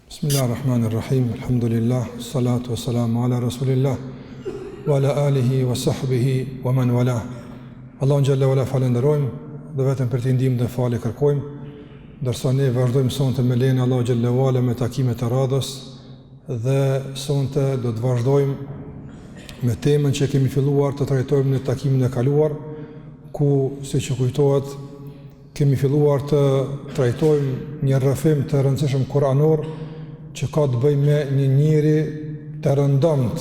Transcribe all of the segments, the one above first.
Bismillahirrahmanirrahim, alhamdulillah, salatu wa salamu ala rasulillah, wa ala alihi wa sahbihi wa man wala. Allahun xhalla wala falenderojmë dhe vetëm për t'i ndihmë dhe falë kërkojmë, ndërsa ne vazhdojmë sonte me lejen e Allahut xhalla wala me takimet e radhës dhe sonte do të vazhdojmë me temën që kemi filluar të trajtojmë në takimin e kaluar, ku siç kujtohet kemi filluar të trajtojmë një rrëfim të rëndësishëm kuranor që ka të bëjë me një njeri të rëndomt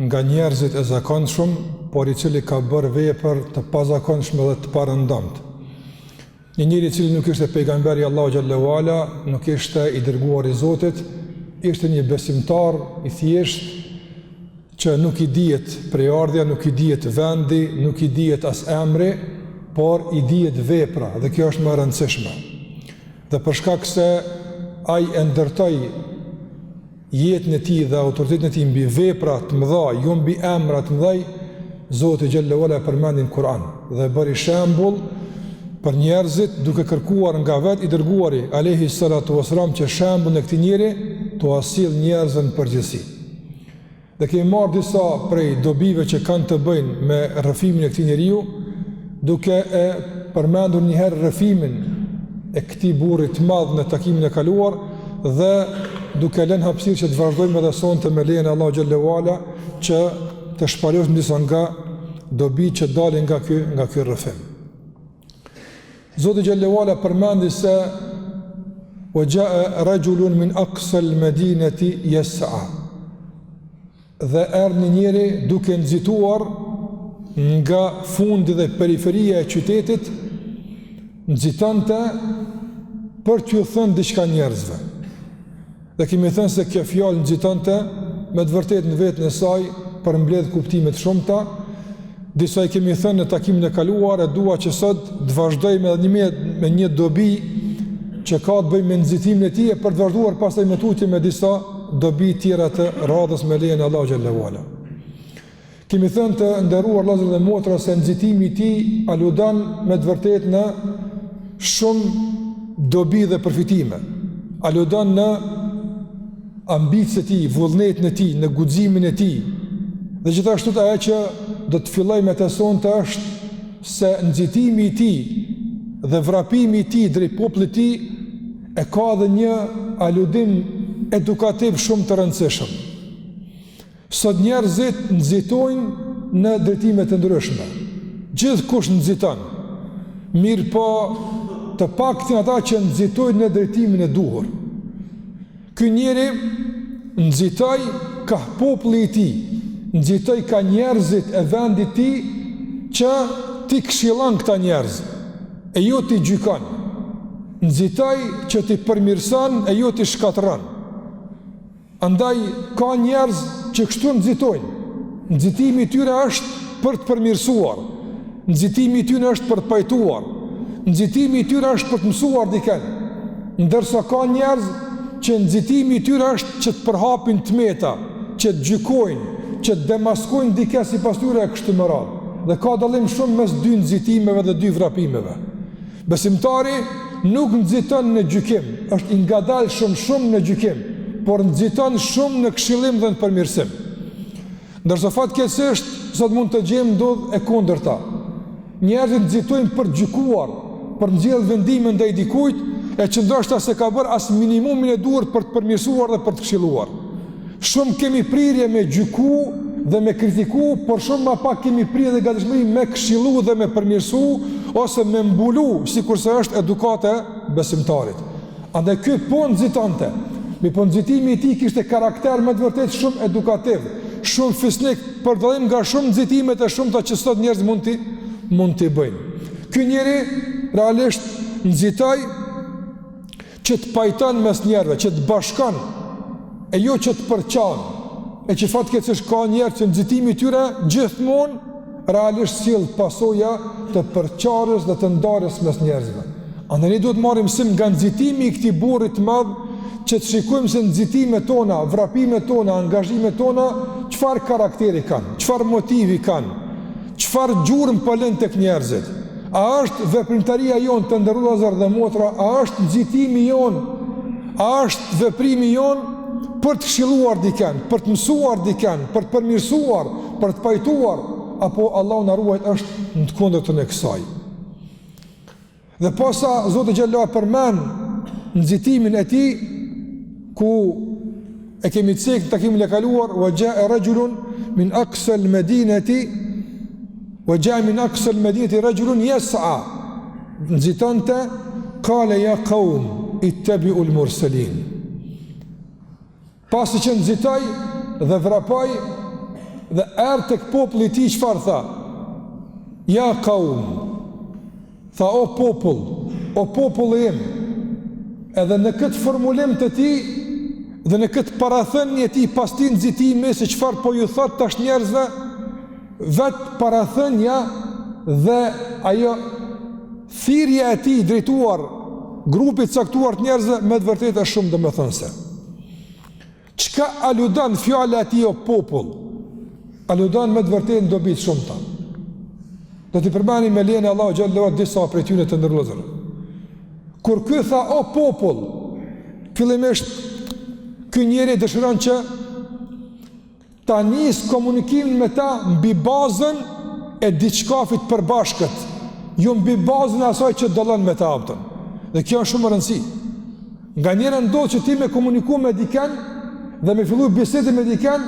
nga njerëzit e zakonshëm, por i cili ka bërë vepër të pazakonshme dhe të parëndomt. Një njeri i cili nuk ishte pejgamberi Allahu xhallahu ala, nuk ishte i dërguar i Zotit, ishte një besimtar i thjesht që nuk i dihet prejardhja, nuk i dihet vendi, nuk i dihet as emri, por i dihet vepra dhe kjo është më e rëndësishme. Dhe për shkak se ai e ndërtoi jetën e tij dhe autoritetin e tij mbi vepra të mëdha, jo mbi emra të mëdha, Zoti xhallahu ala përmendi në Kur'an dhe bëri shembull për njerëzit duke kërkuar nga vetë i dërguari alayhi salatu wasalam që shembullin e këtij njeri t'u asill njerëzve në përgjithësi. Dhe kemi marrë disa prej dobive që kanë të bëjnë me rrëfimin e këtij njeriu, duke e përmendur një herë rrëfimin e këtij burri të madh në takimin e kaluar dhe duke lënë hapësirë që të vazhdojmë edhe sonte me lejen e Allahu xhallahu ala që të shpalosim disa nga dobi që dalin nga ky rrëfim. Zoti xhallahu ala përmendi se وَجَاءَ رَجُلٌ مِنْ أَقْصَى الْمَدِينَةِ يَسْعَى, dhe erdhi një njeri duke nxituar nga fundi dhe periferia e qytetit, nxitante për t'ju thënë diçka njerëzve. Dhe kemi thënë se kjo fjalë nxitante me të vërtetë në vetën e saj përmbledh kuptime të shumta. Disa i kemi thënë në takimin e kaluar, e dua që sot të vazhdojmë edhe me një dobi që ka të bëjë me nxitimin e tij për të vazhduar pastaj me tutje me disa dobi tjera të radhës me lejen e Allahu xhallahu ala. Kemi thënë të nderuar vëllezër dhe motra se nxitimi i tij aludon me të vërtetë në shumë dobi dhe përfitime. Aludon në ambicet e tij, vullnetin e tij, në guximin e tij. Dhe gjithashtu ajo që do të filloj me të sonte është se nxitimi i tij dhe vrapimi i tij drejt popullit të tij e ka edhe një aludim edukativ shumë të rëndësishëm. Sot njerëzit nxitojnë në drejtime të ndryshme. Gjithkush nxiton. Mirë po të paktën ata që nxitojnë në drejtimin e duhur. Ky njeri nxitoi ka populli i tij, nxitoi ka njerëzit e vendit të tij që ti këshillon këta njerëz, e jo ti gjykon. Nxitoi që ti përmirëson, e jo ti shkatërron. Andaj ka njerëz që kështu nxitojnë. Nxitimi i tyre është për të përmirësuar. Nxitimi i tyre është për të pajtuar. Nxitimi i tyre është për të mësuar dikën. Ndërsa ka njerëz që nxitimi i tyre është që të përhapin tmeta, që të gjykojnë, që të demaskojnë dikë sipas tyre kështu me radhë. Dhe ka dallim shumë mes dy nxitimeve dhe dy vrapimeve. Besimtari nuk nxiton në gjykim, është i ngadalshëm shumë në gjykim, por nxiton shumë në këshillim dhe në përmirësim. Ndërsa fatkeqësisht sot mund të gjejmë ndodh e kundërta. Njerëzit nxitojnë për të gjykuar, për të nxjerrë vendime ndaj dikujt, e që ndoshta se ka bërë as minimumin e duhur për të përmirësuar dhe për të këshilluar. Shumë kemi prirje me gjyku dhe me kritiku, por shumë më pak kemi prirje dhe gatishmëri me këshillu dhe me përmirësu, ose me mbulu, sikurse është edukata e besimtarit. Andaj ky po nxitonte. Me po nxitimi i tij kishte karakter me të vërtetë shumë edukativ, shumë fisnik, për dallim nga shumë nxitimet e shumta që sot njerëz mund t'i bëjnë. Ky njeri realisht nxitoi që të pajton mes njerëzve, që të bashkon, e jo që të përçan. E që fatkeqësisht ka njerëz që nxitimi i tyre gjithmonë realisht sjell pasoja të përçarjes dhe të ndarjes mes njerëzve. Andaj ne duhet marrim mësim nga nxitimi i këtij burri të madh, që të shikojmë se nxitimet tona, vrapimet tona, angazhimet tona, çfarë karakteri kanë, çfarë motivi kanë, çfarë gjurmë po lën tek njerëzit. A është veprimtaria jonë të nderuar vëllezër dhe motra, a është nxitimi jonë, a është veprimi jonë për të këshilluar dikën, për të mësuar dikën, për të përmirësuar, për të pajtuar, apo Allahu na ruajt është në të kundërtën e kësaj. Dhe posa Zoti xhallahu përmend nxitimin e tij, ku e kemi cek në takimin e kaluar, wa jaa rajulun min aqsa al-madinati wa jaa min aqsa al-madinati rajulun yas'a, nxitonte qala ya qaum ittabi'u al-mursalin. Pasi që nxitoi dhe vrapoi dhe erdhi tek populli i tij, çfarë tha? Ja qaum, tha o populli im. Edhe në këtë formulim të tij dhe në këtë parathënie ti pas ti nxitimi se çfarë po ju thot tash njerëzve, vetë parathënia dhe ajo thirrja e tij drejtuar grupit caktuar të njerëzve me të vërtetë është shumë domethënëse. Çka aludon fjala e tij o popull? Aludon me të vërtetë në dobi shumë ta. Do t'i përmani me lejen e Allahu xhallahu disa prej tyre të ndërlozur. Kur ky tha o popull, fillimisht ky njeri dëshiron që ta nis komunikimin me ta mbi bazën e diçkafit përbashkët, jo mbi bazën e asaj që dallon me ta aftën. Dhe kjo është shumë e rëndësishme. Nga njëra ndodh që ti me komuniku me dikën dhe me fillu bisedë me dikën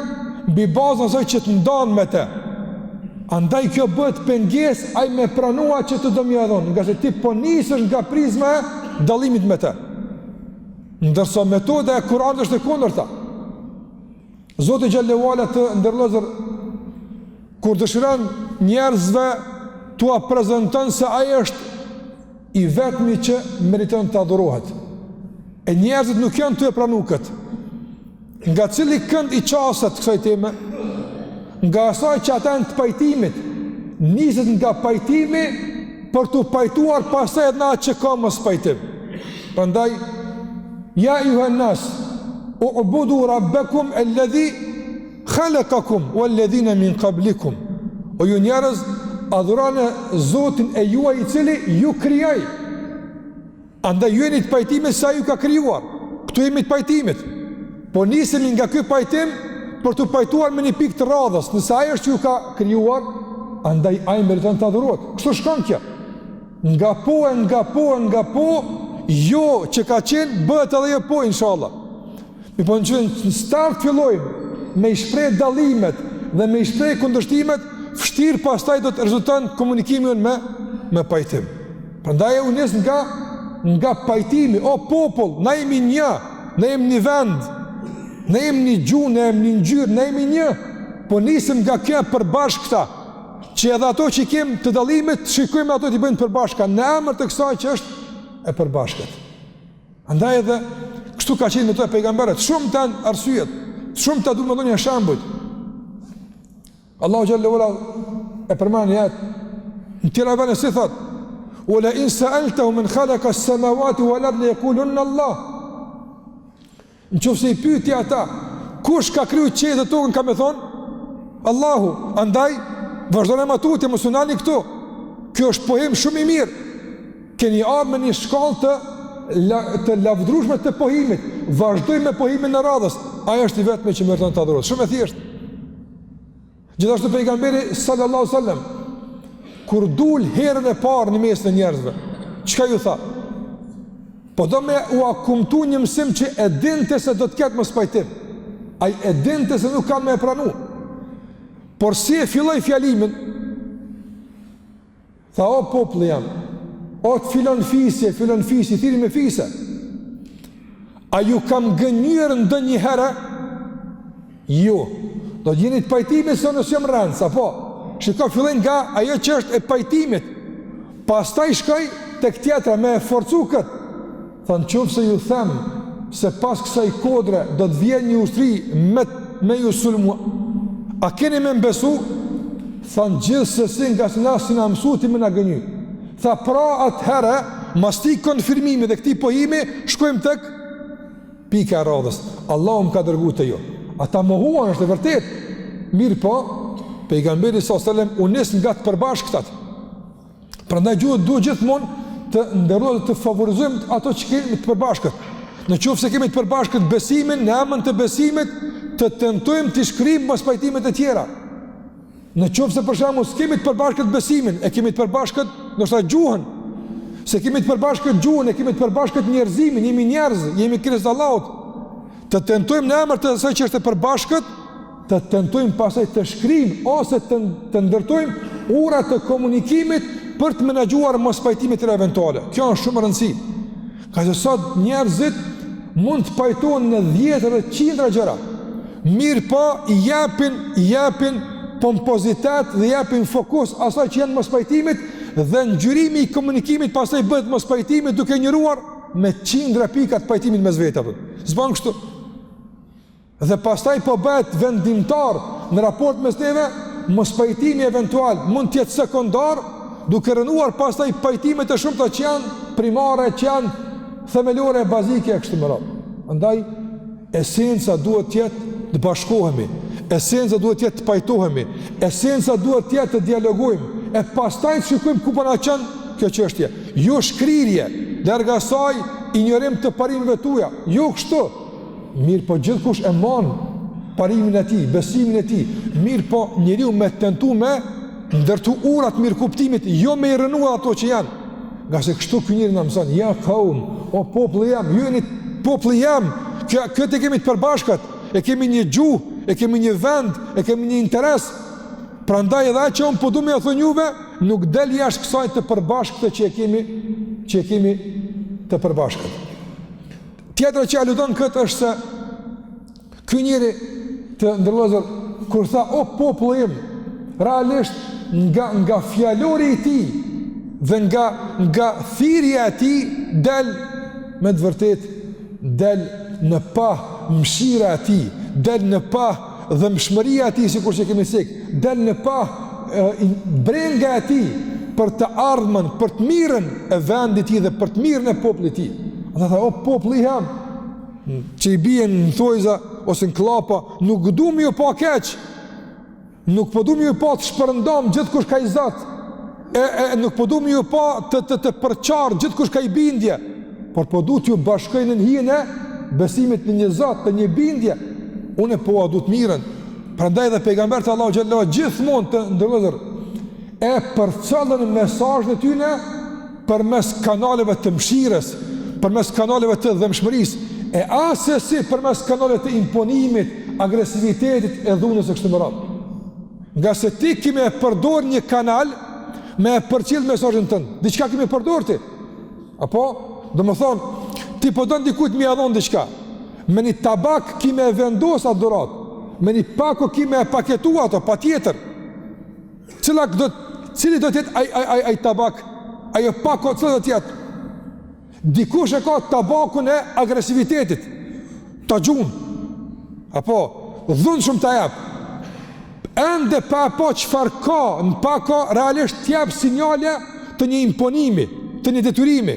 mbi bazën e asaj që të ndan me te. Andaj kjo bëhet pengesë ai me pranua që të do më dhon, nga se ti po nisësh nga prizma e dallimit me te. Ndërsa metoda e Kuranit është e kundërta. Zoti xhallahu ala të ndërlozër, kur dëshiron njerëzve t'ua prezanton se ai është i vetmi që meriton të adhurohet, e njerëzit nuk janë të e pranu këtë. Nga cili kënd i qaset kësaj teme? Nga asaj që ata në të pajtimit, niset nga pajtimi për të pajtuar pasaj edhe na që ka mos pajtim. Prandaj, ja juhen nas, u'budu rabbakum alladhi khalaqakum walladhina min qablikum. O ju njerëz, adhurani Zotin e juaj i cili ju krijoi. Andaj ju jeni të pajtimit sa ju ka krijuar. Këtu jemi të pajtimit. Po nisemi nga ky pajtim për të pajtuar me një pikë të radhës, nëse ai është që ju ka krijuar, andaj ai meriton të adhurohet. Kështu shkon kjo. Nga po, jo që ka qenë, bëhet edhe jo po, inshallah. Mi po në start fillojmë me i shpreh dallimet dhe me i shpreh kundërshtimet, vështirë pastaj do të rezulton komunikimi me pajtim. Prandaj u nis nga pajtimi, o popull, na jemi një, na jemi një vend, na jemi një gjuhë, na jemi një ngjyrë, na jemi një, po nisim nga kjo përbashkëta, që edhe ato që kemë të dallimit, shikojmë ato t'i bëjnë përbashka, në emër të kësaj që është e përbashkët. Andaj edhe, kështu ka qenë me të pejgamberët, shumë të arsyet, shumë të du më dhonja shambujt. Allahu xhallahu ala e përmani jetë, në tjera vene si thot, ula in sa'altahu min khalaqa as-samawati wal ardi yaqulunna Allah. Në qofë se i pyti ata, kush ka kriju qiellin dhe tokën, ka me thonë? Allahu. Andaj, vazhdojnë e matutje, mësunani këtu. Kjo është pohim shumë i mirë. Keni ardhur me një shkallë të lavdrueshme të pohimit. Vazhdojmë me pohimin në radhës. Ai është i vetmi që meriton të adhurohet. Shumë e thjeshtë. Gjithashtu pejgamberi sallallahu alaihi wasallam, kur dul herën e parë në mes të njerëzve, çka ju tha? Po do me u akumtu një mësim që e dinte se do të ketë mos pajtim. Ai e dinte se nuk kanë me e pranu. Por si e filloi fjalimin, tha o populli jam, o të filon fisi, thiri me fise. A ju kam gënjërë ndë një herë? Jo. Do të jeni të pajtimit se nësë jam rëndës, apo? Shiko fillin nga ajo që është e pajtimit. Pastaj shkoj të këtjetra me e forcu këtë. Thënë qëfë se ju them se pas kësaj kodre do të vjen një ushtri me ju sulmu, a keni me mbesu? Thanë gjithsesi nga se na si na mësuti me na gënjy. Tha pra atëherë, mas ti konfirmimi dhe këti pohimi, shkojmë tek pika e radhës. Allahu më ka dërguar te ju. Ata mohuan, është e vërtet. Mirë po, pejgamberi sallallahu alajhi wasallam u nis nga të përbashkëtat. Prandaj duhet gjithmonë të ndërrojmë të favorizojmë ato që kemi të përbashkët. Në qoftë se kemi të përbashkët besimin, në emën të besimit, të tentojmë të shkrijmë mos pajtimet e tjera. Në qoftë se për shembull s'kemi të përbashkët besimin, e kemi të përbashkët ndoshta gjuhën. Se kemi të përbashkët gjuhën, e kemi të përbashkët njerëzimin, jemi njerëz, jemi krijes të Allahut. Të tentojmë në emër të asaj që është e përbashkët, të tentojmë pasaj të shkrijmë ose të ndërtojmë ura të komunikimit për të menaxhuar mos pajtimet e eventuale. Kjo është shumë e rëndësishme. Ka se sot njerëzit mund të pajtohen në 10 dhe 100 gjëra. Mirë po i japin pompozitet dhe japin fokus asaj që janë mos pajtimit dhe ngjyrimi i komunikimit pastaj bëhet mos pajtimit duke njëruar me 100 pika të pajtimit mes vetave. S'bën kështu. Dhe pastaj po bëhet vendimtar në raport mes neve, mos pajtimi eventual mund të jetë sekondar, duke rënuar pastaj pajtimet e shumta që janë primare, që janë themelore, bazike e kështu me radhë. Andaj esenca duhet të jetë të bashkohemi, esenca duhet të jetë të pajtohemi, esenca duhet të jetë të dialogojmë, e pastaj të shikojmë ku po na çon kjo çështje. Jo shkrirje, larg asaj injorim të parimeve tuaja, jo kështu. Mirë po gjithkush e mon parimin e tij, besimin e tij. Mirë po njeriu me tentu me ndërtu urat mirë kuptimit, jo me i rënuar ato që janë. Nga se kështu ky njeri na mëson, ja kaum, o populli jam, ju jeni populli jam. Këtë e kemi të përbashkët, e kemi një gjuhë, e kemi një vend, e kemi një interes. Prandaj edhe që unë po du me ja thonë juve, nuk del jashtë kësaj të përbashkëte që e kemi të përbashkët. Tjetër që aludon këtë është se ky njeri të ndërlozër, kur tha o populli im, realisht nga fjalori i tij dhe nga thirrja e tij del me të vërtet del në pa mëshira e tij, del në pa dhëmshmëria e tij, sikur që kemi thënë, del në pa brenga e tij për të ardhmen, për të mirën e vendit të tij dhe për të mirën e popullit të tij. Ata tha, o populli jam, që i bien në thojza ose në klapa, nuk du mi ju pa keq, nuk po du mi ju pa të shpërndam gjithë kush ka i zat, nuk po du mi ju pa të përqar gjithë kush ka i bindje, por po du t'ju bashkojnë në hijen e besimit në një zat, të një bindje, unë po a du të mirën. Prandaj dhe pejgamberi të Allahu xhallahu gjithmonë të ndërlozër e përcjellën mesazhin e tyre përmes kanaleve të mëshirës, përmes kanaleve të dhëmshmërisë, e asesi përmes kanaleve të imponimit, agresivitetit e dhunës së kështu me radhë. Nga se ti kime e përdor një kanal me e përcjell mesazhin tënd. Diçka kime e përdor ti. Apo, domethënë, ti po don dikujt më ia dhon diçka. Me një tabak kime e vendos atë dhurat. Me një pako kime e paketua ato, patjetër. Cili do të jetë ai tabak? Ajo pako cili do të jetë? Dikush e ka tabakun e agresivitetit, ta gjun, apo dhun shumë ta jap, ende pa po çfarë ka, në pako realisht t'jap sinjale të një imponimi, të një detyrimi,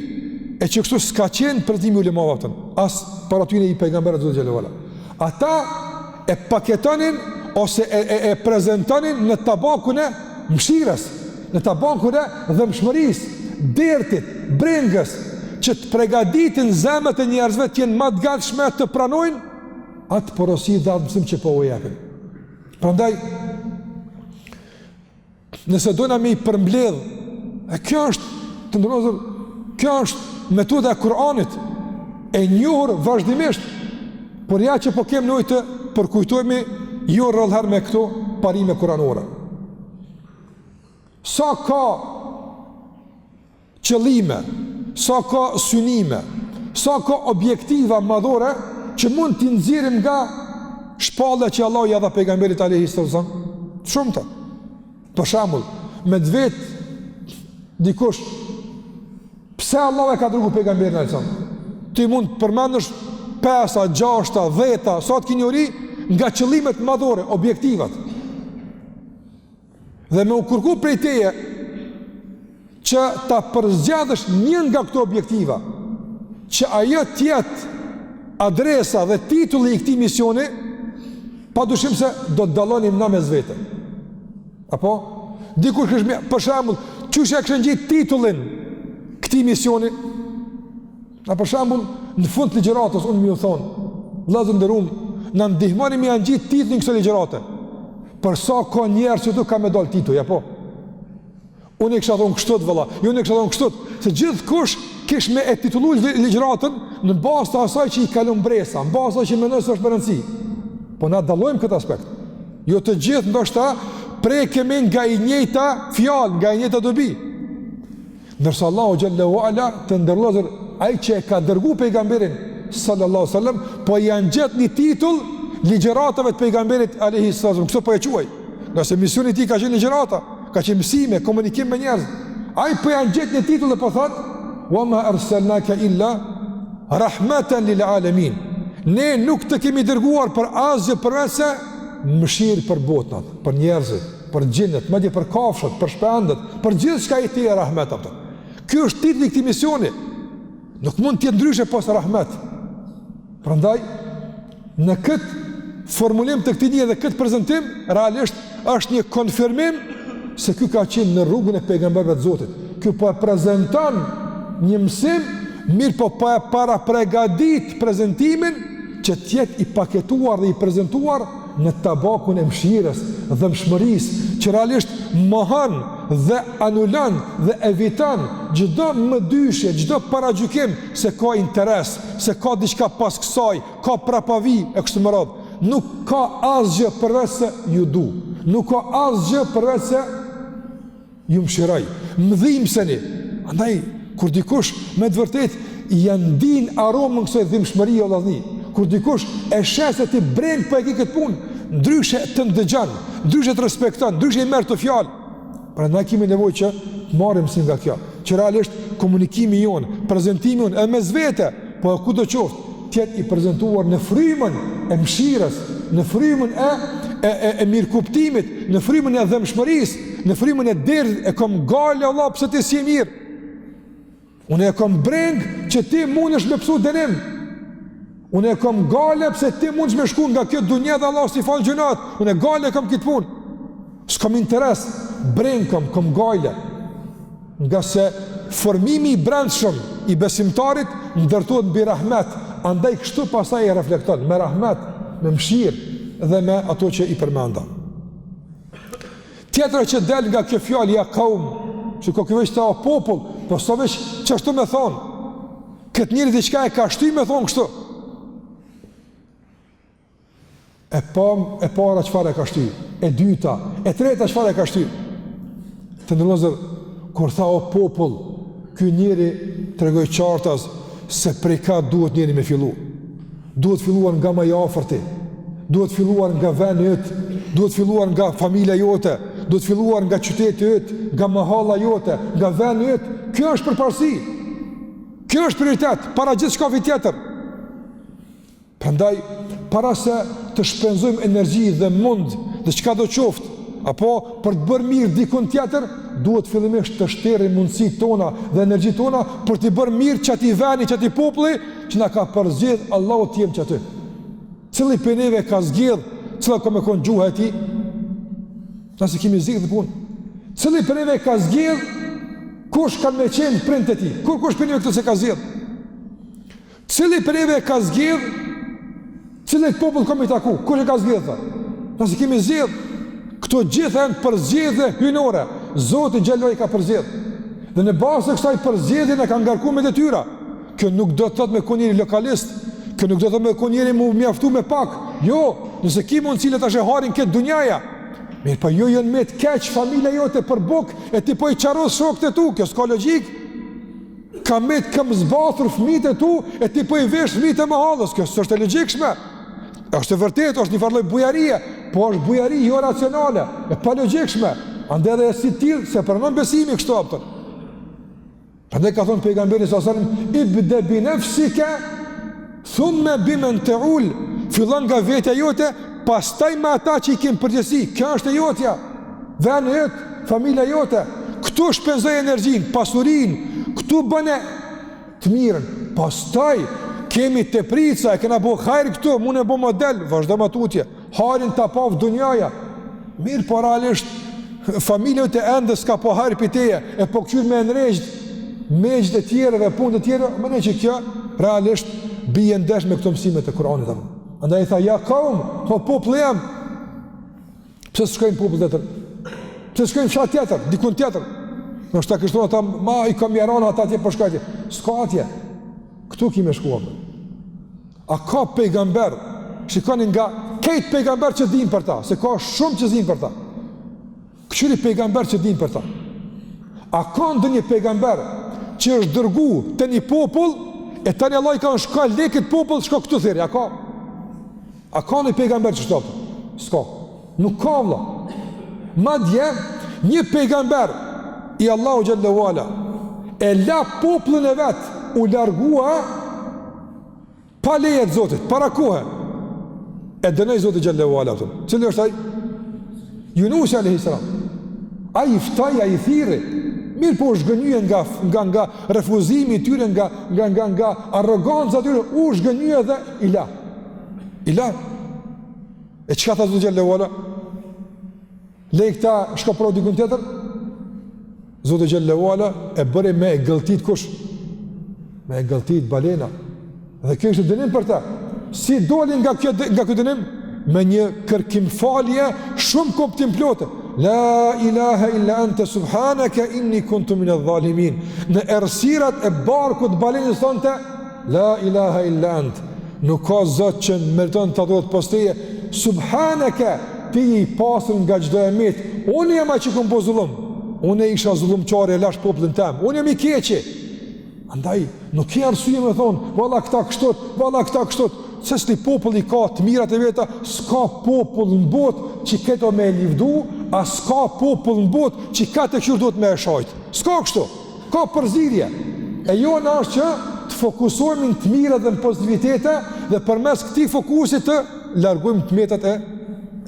e që kështu s'ka qenë përdimi ulemave atën, as para tyne i pejgamberit zotë xhallahu ala. Ata e paketonin ose e prezantonin në tabakun e mëshirës, në tabakun e dhëmshmërisë, dertit, brengës, që të pregaditin zemët e njerëzve të jenë më të gatshme të pranojnë atë porosi dhe atë mësim që po u japin. Prandaj, nëse dojna me i përmbledh, kjo është të ndërnozër, kjo është metoda e Kur'anit, e njohur vazhdimisht, por ja që po kemë nevojë të përkujtojmë jo rrallëherë me këto parime kuranore. Sa ka qëllime, sa ka synime, sa ka objektiva madhore që mund t'i nxjerrim nga shpallja që Allah ja dha pejgamberit alayhi sallam. Shumëta. Për shembull, me vet dikush pse Allah e ka dërguar pejgamberin alayhi sallam. Ti mund të përmendësh 5, 6, 10, sa të kinjori nga qëllimet madhore, objektivat. dhe me u kërku prej teje që ta përzgjadhësh një nga këto objektiva, që ajo tjetë adresa dhe titulli i këtij misioni, pa dushim se do të dallonim na mes vete. Apo? Dikur këshme, për shembull, çuçi e kishën gjetë titullin këtij misioni, a për shembull, në fund të ligjëratës, unë më u thonë, vëllezër nderuam, na ndihmoni me janë gjetë titullin kësaj ligjërate. Për sa ka njerëz që tu ka me dal titull, apo? Unë e kisha thonë kështu vëlla, unë e kisha thonë kështu, se gjithkush kish me e titulluar ligjëratën në bazë të asaj që i kalon bresa, në bazë që mendon se është më rëndësi. Po na dallojmë këtë aspekt. Jo të gjithë ndoshta prekemi nga i njëjta fjalë, nga i njëjta dobi. Ndërsa Allahu xhallahu ala të ndërlozur ai që e ka dërguar pejgamberin sallallahu alaihi wasallam, po janë gjetë një titull ligjëratave të pejgamberit alayhi sallam. Kështu po e quaj. Nëse misioni i tij ka qenë ligjërata, ka qenë mësime, komunikim me njerëz. Ai po janë gjetë një titull dhe po thotë wa ma arsalnaka illa rahmatan lil alamin. Ne nuk të kemi dërguar për asgjë përveç se mëshirë për botën, për njerëzit, për gjindet, madje për kafshët, për shpendët, për gjithçka i tij rahmet ato. Ky është titulli i këtij misioni. Nuk mund të jetë ndryshe pas rahmet. Prandaj në këtë formulim të këtij dije dhe këtë prezantim realisht është një konfirmim se ky ka qenë në rrugën e pejgamberëve të Zotit. Ky po e prezanton një mësim, mirë po e para pregadit prezentimin që tjetë i paketuar dhe i prezentuar në tabakun e mëshirës dhe mshmërisë, që realisht mohon dhe anulan dhe evitan çdo mëdyshje, çdo paragjykim se ka interes, se ka diçka pas kësaj, ka prapavi e kështu me radhë. Nuk ka asgjë përveç se ju du. Nuk ka asgjë përveç se ju mshiroj. Mdhimseni. Andaj kur dikush me të vërtet janë ndin aromën kësaj dhimbshmërie o vllazni, kur dikush e sheh se ti breng po e ke këtë punë, ndryshe të ndëgjon, ndryshe të respekton, ndryshe i merr të fjalë. Prandaj kemi nevojë që të marrim si nga kjo, që realisht komunikimi jon, prezantimi jon e mes vete, po kudo qoftë, të jetë i prezantuar në frymën e mëshirës, në frymën e mirëkuptimit, në frymën e dhëmshmërisë, në frymën e derdhit, e kom gale Allah pse ti si mirë. Unë e kom breng që ti mundesh me pësu dënim. Unë e kom gale pse ti mundesh me shku nga kjo dunja dhe Allah si falë gjunat. Unë e gale kom këtë punë. S'kom interes, breng kom gale. Nga se formimi i brendshëm i besimtarit ndërtohet mbi rahmet. Andaj kështu pasaj e reflekton me rahmet, me mëshirë dhe me ato që i përmenda. Tjetëra që del nga kjo fjallë ja kaum, që ko këveç të popull, po së veç që ashtu me thonë, këtë njëri diqka e ka shty me thonë kështu. E para qëfar e ka shty, e dyta, e treta qëfar e ka shty. Të ndërlozër, kur tha o popull, ky njëri të regoj qartas se prej ka duhet njëri me fillu. Duhet filluar nga ma jafërti, duhet filluar nga venë jëtë, duhet filluar nga familja jote, duhet filluar nga qyteti yt, nga mahalla jote, nga vendi yt. Kjo është përparësi. Kjo është prioritet para gjithçka tjetër. Prandaj para se të shpenzojmë energji dhe mund dhe çka do qoftë, apo për të bërë mirë dikun tjetër, duhet fillimisht të shtërrim mundësitë tona dhe energjitë tona për të bërë mirë çati veni, çati populli që na ka përzgjedh Allahu të jemi çaty. Cili për neve ka zgjedh, cila ka me konë gjuha e ti, nëse kemi zgjedh dhe punë. Cili për neve ka zgjedh, kush ka me qenë prind të ti, kush për neve këtë se ka zgjedh. Cili për neve ka zgjedh, cili të popull ka me taku, kush e ka zgjedh dhe. Nëse kemi zgjedh, këto gjithë e në përzgjedhje hynore, Zoti Gjelloj ka përzgjedh. Dhe në basë e kësaj përzgjedhje në ka ngarku me detyra. Kjo nuk do të thot me konjeri lokalist, kjo nuk do të thot me konjeri mu mjaftu me pak. Jo, nëse ki mund cilët ashe harin këtë dunjaja. Mirë, pa jo jënë me të keq familja jote për buk, e ti po i qaros shokët e tu, kjo s'ka logik. Ka me të këm zbathur fmit e tu, e ti po i vesh fmit e mahalës, kjo s'është e logikshme. Është e vërtet, është një farloj bujarie, po është bujari jo racionale, e pa logikshme. Ande edhe e si tillë, se pranon besimi kështu apëtër. Ande ka thonë pejgamberi s.a.s. Ibde bi nefsike, thumme bimen të ullë, fillon nga vetja jote, pastaj me ata që i kemë përgjësi, kjo është e jotja. veni jëtë, familja jote, këtu shpenzoj energjin, pasurin, këtu bëne të mirën, pastaj kemi të prica, e kena bo hajrë këtu, mune bo model, vazhdo më tutje, harin të pavë dunjaja, mirë po realisht, familja të endë s'ka po hajrë piteje, e po këqyr me nërejgjt, megjt e tjere dhe punë të tjere, më ne që kjo, realisht, bije ndesh me këto mësimet e Kur'anit. Andaj i tha, ja kaum, po popullë jam, pëse s'shkojnë popullë tjetër? Pëse s'shkojnë fshat tjetër, dikun tjetër? Në shta kështu ata, ma i kam jarana ata atje për shkajtje. S'ka atje, këtu kime shkuam. A ka pejgamber, shikoni nga kejt pejgamber që din për ta, se ka shumë që din për ta. Këqyri pejgamber që din për ta. A ka ndë një pejgamber që është dërgu të një popull, e tani Allah i ka në shka lekit popull, shka këtu thiri, a ka? A ka një pejgamber që shtopë? S'ka. Nuk ka vla. Ma dje, një pejgamber i Allahu Gjallahu Ala e la popullën e vetë u largua pa lejet Zotit, para kohë. E dënej Zotit Gjallahu Ala. Cëllë është aj? Yunusi a.s. A i ftaj, a i thiri. Mirë po është gënyje nga refuzimi tyre, nga arroganca tyre, u është gënyje dhe ila. Ila. E qëka tha Zotë Gjallahu Ala? Lej këta shka pro dikun tjetër? Zotë Gjallahu Ala e bëri me e gëltit kush? Me e gëltit balena. Dhe kjo është dënim për ta. Si dolin nga kjo dënim? Me një kërkim falje shumë koptim plote. La ilaha illa anta subhanaka inni kuntu minadh dhalimin. Në errësirat e barkut balenës thonte la ilaha illa ant. Nuk ka zot që meriton të adhurohet pas teje. Subhanaka, ti i pasur nga çdo emet. Unë jam ai që kam bërë zullum. Unë isha zullumçar e lash popullin tim. Unë jam i keqi. Andaj nuk ke arsye më thon, valla këta kështu, valla këta kështu. Se s'li popull i ka të mirat e veta, s'ka popull në botë që këto me e livdu, a s'ka popull në botë që ka të këshur duhet me e shajt. S'ka kështu, ka përzirje. E jo në është që të fokusohemi në të mirat dhe në pozitivitete dhe përmes këti fokusit të largujmë të metat e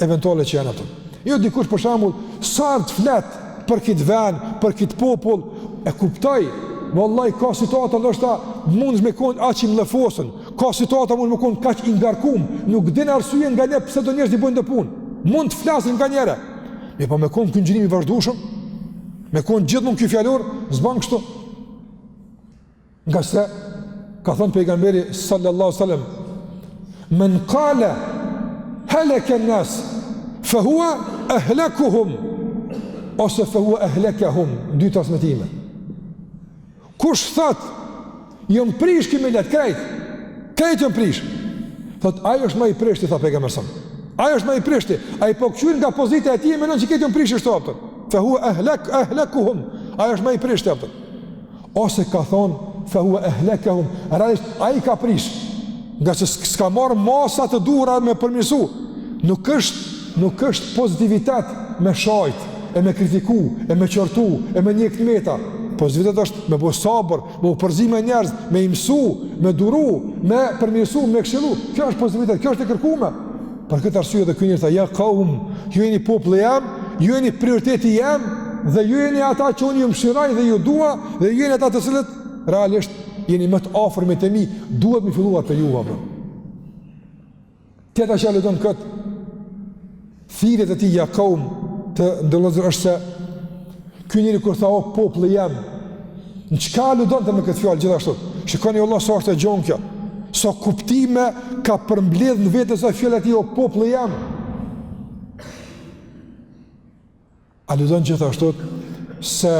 eventuale që janë ato. Jo dikush për shembull, sa të flet për këtë vend, për këtë popull, e kuptoj, vallai ka situata ndoshta mund me kon aq i mllëfosën, ka situata mund me kon kaq i ngarkum, nuk din arsye nga ne pse do njerëz i bëjnë të punë. Mund të flasin nga njëra. Me po me kon këngjërim i vazhdueshëm, me kon gjithmonë ky fjalor, s'ban kështu. Nga se ka thënë pejgamberi sallallahu alaihi wasallam, "Men qala halaka an-nas fa huwa ahlakuhum." Ose fa huwa ahlakahum, dy transmetime. Kush thot, jom prish kimi let krejt jom prish. Thot, ajo është më i prishti, tha pejgamberi sa. Ajo është më i prishti. Ai po kthyen nga pozita e tij, mendon se këtë jom prish është optë. Fa huwa ahlakuhum. Ajo është më i prishti optë. Ose ka thon, fa huwa ahlakahum. Realisht ai ka prish. Nga se s'ka marr masa të duhura me përmirësu. Nuk është pozitivitet me shajt, e me kritiku, e me qortu, e me një këtmeta. Pozitivitet është me bo sabër, me u përzi me njerëz, me imsu, me duru, me përmirësu, me këshilu. Kjo është pozitivitet, kjo është e kërkume. Për këtë arsye dhe kënjërë tha, ja kaum, ju jeni popullë jam, ju jeni prioriteti jam, dhe ju jeni ata që unë ju mshiraj dhe ju dua, dhe ju jeni ata të cilët, realisht, jeni më të afërmit e mi, duhet mi filluar për juva. Tjeta që aludon këtë, thirjet e ti ja kaum, të ndërlozër është se ky njëri kur tha o popullë jam, në qka aludon të me këtë fjallë gjithashtu? Shikoni Allah sa është e gjonë kjo, sa kuptime ka përmbledh në vetë sa fjallë ati o popullë jam. Aludon gjithashtu se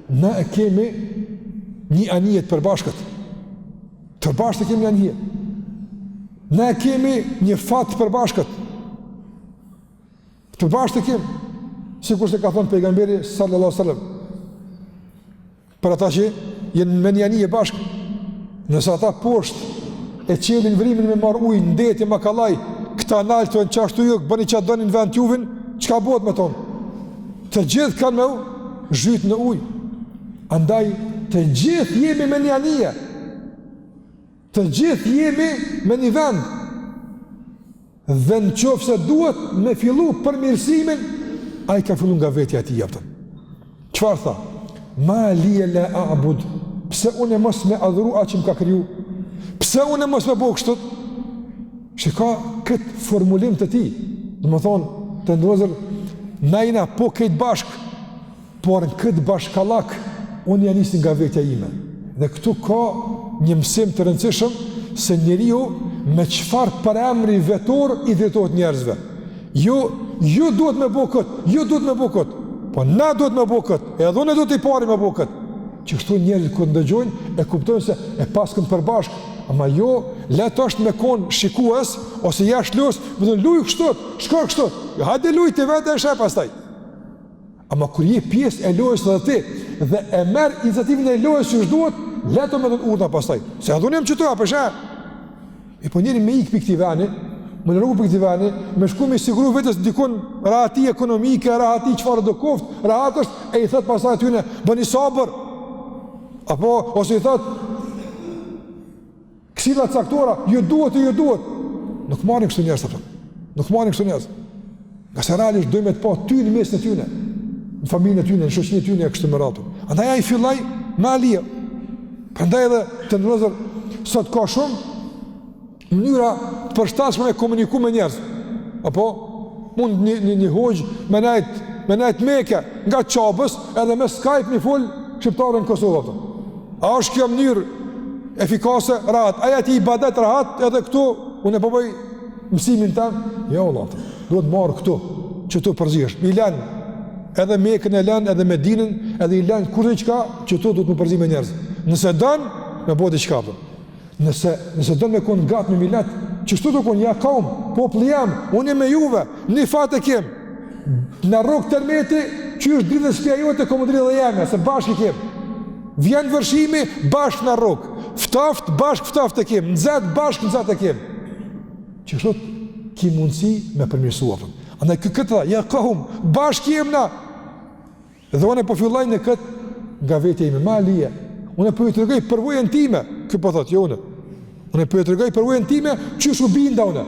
ne e kemi një anijet përbashkët. Përbashkët e kemi një anijet. Ne e kemi një fatë përbashkët. Përbashkët e kemi. Sikur se ka thonë pejgamberi sallallahu sallam. Për ata që jenë me një anije bashkë. Nëse ata poshtë e qelin vrimin me marë ujë, ndeti, makalaj, këta nalë të në qashtu ju, bëni që atë dënin vend t'juvin, qka bëhet me tonë? Të gjithë kanë me u, zhytë në ujë. Andaj, të gjithë jemi me një anije. Të gjithë jemi me një vend. dhe në qofë se duhet me fillu përmirësimin, a i ka fillu nga vetja ti jepëtën. Qëfar tha? Ma lije la a'bud, pse unë e mos me adhuru a që më ka kriju? Pse unë e mos me bo kështët? Që ka këtë formulim të ti, dhe më thonë, të ndërëzër, najna po këtë bashk, por në këtë bashkallak, unë janë njësi nga vetja ime. Dhe këtu ka një mësim të rëndësishëm, se njeriu me qëfar për emri vetor i drejtohet njerëzve. Ju duhet me bo këtë, ju duhet me bo këtë, po na duhet me bo këtë, edhe unë duhet i pari me bo këtë. Që kështu njerëzit kur ndëgjojnë, e kuptojnë se e paskën përbashk, ama jo, letë është me konë shikues, ose jashtë luas, më dhënë luj kështot, shko kështot, hajde luj të vetë e shaj pastaj. Ama kur je pjesë e lojës dhe ti, dhe e merë iniciativën e lojës që shduhet, leto me dhënë urna pastaj. Se adhunim që të apësha. E po njeri me ikë për këti veni, me në rrugë për këti veni, me shku me siguru vetës dikun rahati ekonomike, rahati qëfarë do koft, rahat është, e i thëtë pasaj t'yne, bëni sabër, apo, ose i thëtë, kësila caktora, ju duhet. Nuk marrin kështu njerëz, nuk marrin kështu njerëz. Nga se realisht dojme të pa ty në mes në tyne, në familjen e tyne, në shoqërinë e tyne e kështu me radhë. Andaj ai filloi me alije. Prandaj edhe të ndërozur sot ka shumë mënyra të përshtatshme me komuniku me njerëz. Apo mund një hoxh me najt Mekë nga Çabës edhe me Skype mi fol shqiptarën në Kosovë. A është kjo mënyrë efikase, rahat? Aja ti i badet rahat edhe këtu, unë e përbëj mësimin tam? Jo, Allah, duhet marrë këtu, që tu përzihesh. I len, edhe Mekën e len, edhe Medinën, edhe i len kurrë qka, që tu duhet më përzi me njerëz. Nëse dënë, me bodi qka për. Nëse dënë me konë gatë me milet, që shtu të konë, ja kaum, popli jam, unë e me juve, një fatë e kem. Në rrugë tërmeti, që është dritë dhe spja jote, komë dritë dhe jeme, se bashkë i kem. Vjen vërshimi, bashkë në rrugë. Ftaft, bashkë e kem. Nëzet, bashkë nëzet e kem. Që shtu ki mundësi me përmirësua. Andaj këtë da, ja kaum, bashkë jem na. Dhe unë e po fillaj në këtë nga vetja ime, ma lije. Unë e po ju të regoj përvojën time, këtë po thotë, jo unë. Unë e po ju të regoj përvojën time, që shu binda unë.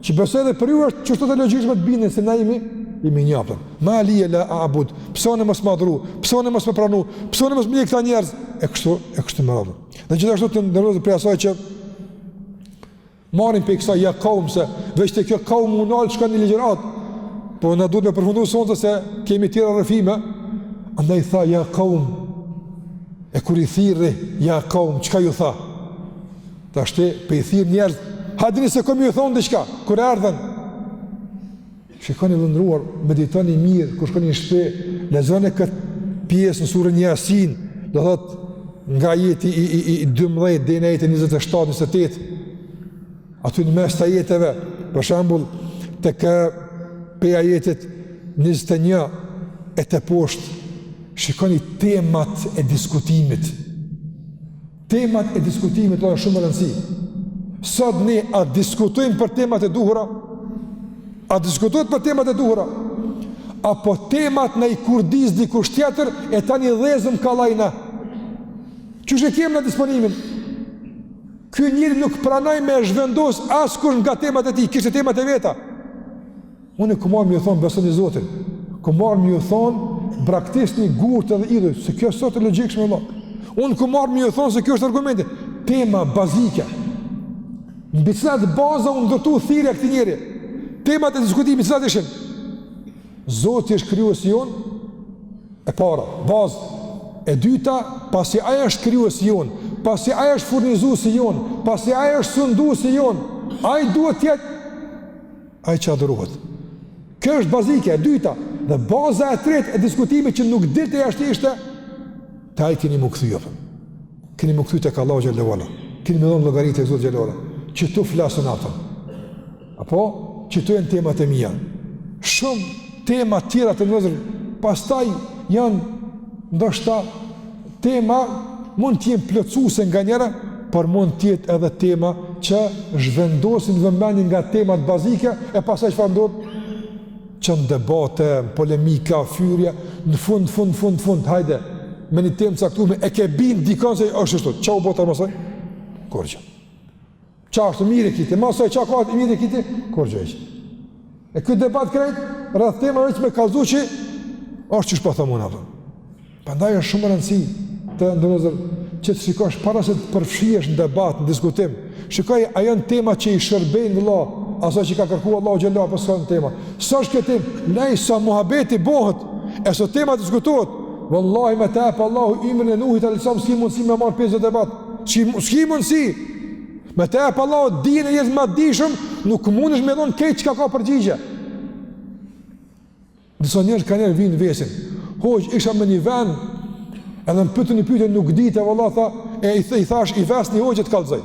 Që besoj dhe për ju është që shtu të logjishme të bindin, se na imi njapën. Ma lije la abud, pësone mos madhru, pësone mos me pranu, pësone mos me këta njerëz, e kështu më radhë. Dhe gjithashtu të ndërëzë për asaj që marim për i kësa ja kaum, se veç të kjo kaum unalë që ka një ligjerat, po në duhet me përfundu sonte se kemi tjera rëfime, andaj tha ja kaum, e kur i thirri ja kaum, qka ju tha? Ta shte për i thirë njerëz, hadini se kom ju thonë dhe qka, kur erdhen, shikoni vëndruar, meditoni mirë, kur shkoni në shpe, lezoni këtë pjesë në surën Yasin, do thot nga jeti i 12 dhe në jeti 27-28, aty në mes të jetëve, për shambull, të kë peja jetit 21 e të poshtë, shikoni temat e diskutimit. Temat e diskutimit të shumë rëndësi. Sot ne a diskutojmë për temat e duhura, a diskutojt për temat e duhura, apo temat në i kurdiz dikush tjetër e tani dhezëm kalajna. Qështë e kemë në disponimin? Ky njëri nuk pranaj me zhvendos askur nga temat e ti, kështë temat e veta. Unë ku marrë më ju thonë besoni Zotin, ku marrë më ju thonë braktis një gurt edhe idhuj, se kjo sot e logikshme Allah. Unë ku marrë më ju thonë se kjo është argumente, tema bazike. Në bicilat baza unë ndërtu thirrja këti njeri. Temat e diskutimit cilat ishin? Zoti është krijuesi jon, e para, bazë. E dyta, pasi ai është krijuesi jon, pasi ai është furnizuesi jon, pasi ai është sunduesi jon, ai duhet të jetë ai që adhurohet. Kjo është bazike, e dyta, dhe baza e tretë e diskutimit që nuk dilte jashtë ishte, te ai keni më kthyr. Keni më kthyr tek Allahu xhallahu ala. Keni më dhënë llogaritë tek Zoti xhallahu ala. Që tu flasun ata. Apo që të jenë temat e mija. Shumë temat tjera të nëzër, pastaj janë ndoshta tema mund t'jenë plëcuse nga njëra, por mund t'jetë edhe tema që zhvendosin vëmendjen nga temat bazike, e pasaj që farëndod, që në debate, polemika, fyrja, në fund, hajde, me një temë caktuar, e ke bind dikon se është shtu, qa u bota mësaj? Korgjë. Qa është mirë kiti, masoj qa ka të mirë kiti, kur gjëjqë. E këtë debat krejt, rrëth tema veç me kalzu që është që shpa thëmuna. Pandaj është shumë rëndësi të ndërëzër që të shikosh para se të përfshiesh në debat, në diskutim. Shikoj, a janë tema që i shërbejnë vëlla, aso që ka kërku Allah Gjellua për së tema. Sa është këtë tim? Nej, sa muhabeti bohët, e së tema të diskutohet. Wallahi me tepë Allahu imrin e Nuhit alisam s'ki mundësi me marrë pjesë debat. S'ki mundësi. Me tepë Allahu dijen e jetë ma dishëm, nuk mundesh me dhonë kejtë që ka përgjigje. Dësa njerë ka njerë vinë vesin. Hoqë, isha me një ven, edhe në pytë një pyte nuk dite, vëllah tha, e i thash, i ves një hoqë të kalëzaj.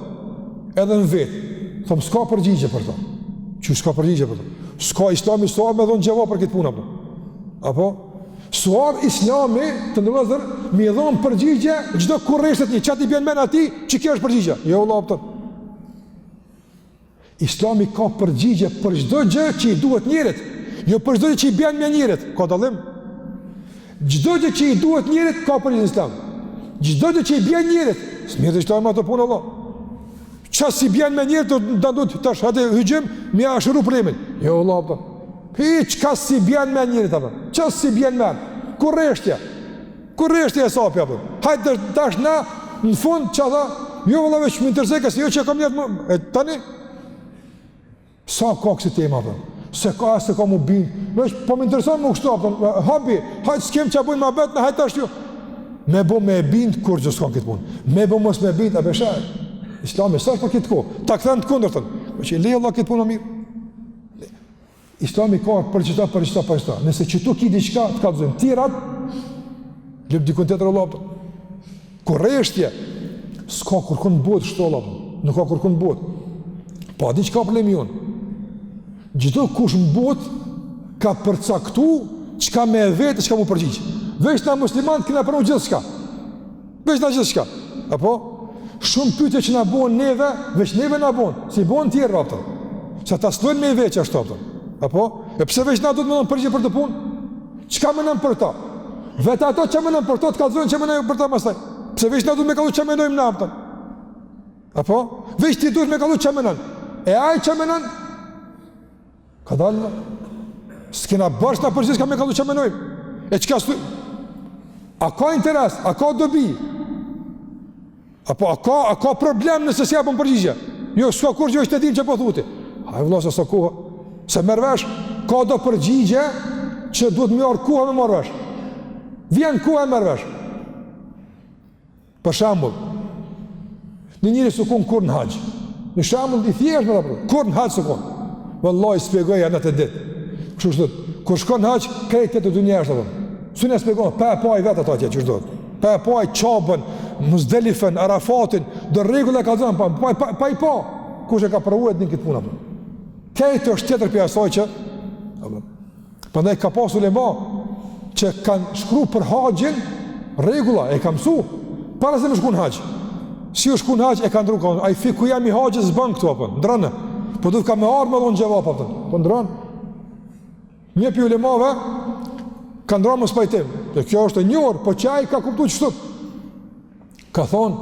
Edhe në vetë. Thëmë, s'ka përgjigje për ta. Që s'ka përgjigje për ta? S'ka islami suar me dhonë gjeva për këtë puna. Apo? Suar islami të ndërëzër mi dhonë përgjigje gjdo kurreshtet një, qatë i bjen men ati që kjo është përgjigje. Jo, Allah, pëtër. Islami ka përgjigje për gjdo gjë që i duhet njerit, jo për gjdo gjë që i bjen me njerit. Ka dalim? Gjdo gjë që i duhet njerit, ka përgjigje islam. Gjdo gjë që i bjen njerit, s'mirë të ishtojnë ma të punë, Allah. Qas si bjen me njerit, të ndut të shate hygjim, mi a shëru problemin. Jo, Allah, pëtër. Hiq, qas si bjen me njerit, qas si bjen me, kurreshtja e sapi, hajtë dash na, në fund, që tha, jo vëlla veç më interzeke, se jo që e kam njerët më, e tani, sa ka kësi tema, se ka mu bind, veç, po më intereson më kështu, habi, hajtë s'kem që a bujnë ma betë, në hajtë ashtë jo, me bo me bind, kur gjë s'kam këtë punë, me bo mos me bind, a beshaj, islami, sa është për këtë ko, ta këthen të kundër, që leje Allah këtë punë më mirë. Islami ka për qëta. Nëse që tu ki diqka, të ka të zënë tirat, lëp dikun të të rëllap. Kurreshtje, s'ka kërkun botë shto lap, nuk ka kërkun botë. Pa diqka problemi jonë. Gjitho kush në botë ka përcaktu qka me vetë, qka mu përgjigjë. Veç na musliman këna përnu gjithë shka. Veç na gjithë shka. Apo? Shumë pyte që na bonë neve, veç neve na bonë, si bonë tjerë raptër. Se ta slojnë me i veç ashtë raptër. Apo? E pse veç na do të më nëmë përgjigje për të punë? Qka më nëmë për ta? Vete ato që më nëmë për ta të kalzojnë që më nëmë për ta masaj. Pse veç na do të me kallu që më nëmë në apëtën? Apo? Veç ti duhet me kallu që më nëmë. E aj që më nëmë? Ka dalë? S'kena bërsh në përgjigje s'ka me kallu që më nëmë. E qka s'tu? A ka interes? A ka dobi? Apo? A ka problem nëse si apën përgjigje? Jo, s'ka kur që është të dim që po thuti. Hajë vëlla sa kohë. Se mërvesh, ka do përgjigje që duhet me orë kuha me mërvesh. Vjen kuha me mërvesh. Për shambull, një njëri së kun kur në haqë. Në shambull, i thjesht me të përë, kur në haqë së kun. Vëllaj, spjegoj anë të ditë. Kështu shtët, kur shkon në haqë, krejtë të dunjeshtë të përë. Së një spjegoj, pa e pa i vetë ato atje, që shtët. Pa e pa i qabën, Muzdelifen, Arafatin, do regull e ka zënë, pa i pa. Kush e ka përruet një këtë puna përë. Kejtë është tjetër për asaj që përndaj ka pasu lema që kanë shkru për haqin regula, e ka mësu para se më shku në haq. Si u shku në haq e ka ndru, a i fiku jam i haqës zban këtu apën, ndrënë, po du të ka me arë me dhonë gjeva apën, po ndrënë. Një për ulemave ka ndrënë më spajtim, dhe kjo është e njërë, po që a i ka kuptu që shtut. Ka thonë,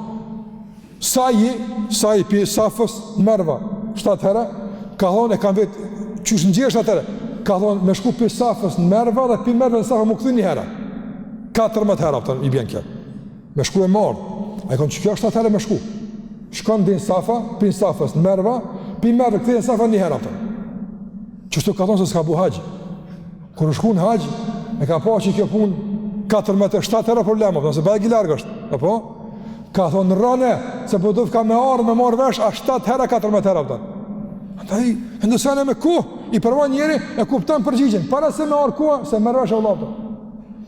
sa i për safës mërva, 7 herë, ka thonë e kanë vetë, qysh në gjesh atëre, ka thonë me shku për safës në merva dhe për merva në safë më këthy një hera. 14 hera, pëtën, i bjen kja. Me shku e marë. A i konë që kjo është atëre me shku. Shkon dhe në safa, për safës në merva, për merva këthy në safë një hera, pëtën. Qështu ka thonë se s'ka bu haqë. Kër në shku në haqë, e ka pa që kjo punë 14-7 hera problema, pëtën, se bëjë largë është. Apo? Ka thonë rëne, se për duf ka me arë, me marë vesh, a 7 hera, 14 hera, pëtën. Andaj, ndësane me ku, i përvan njeri, e kuptan përgjigjen, para se me arë kua, se me rrashe vëllapë.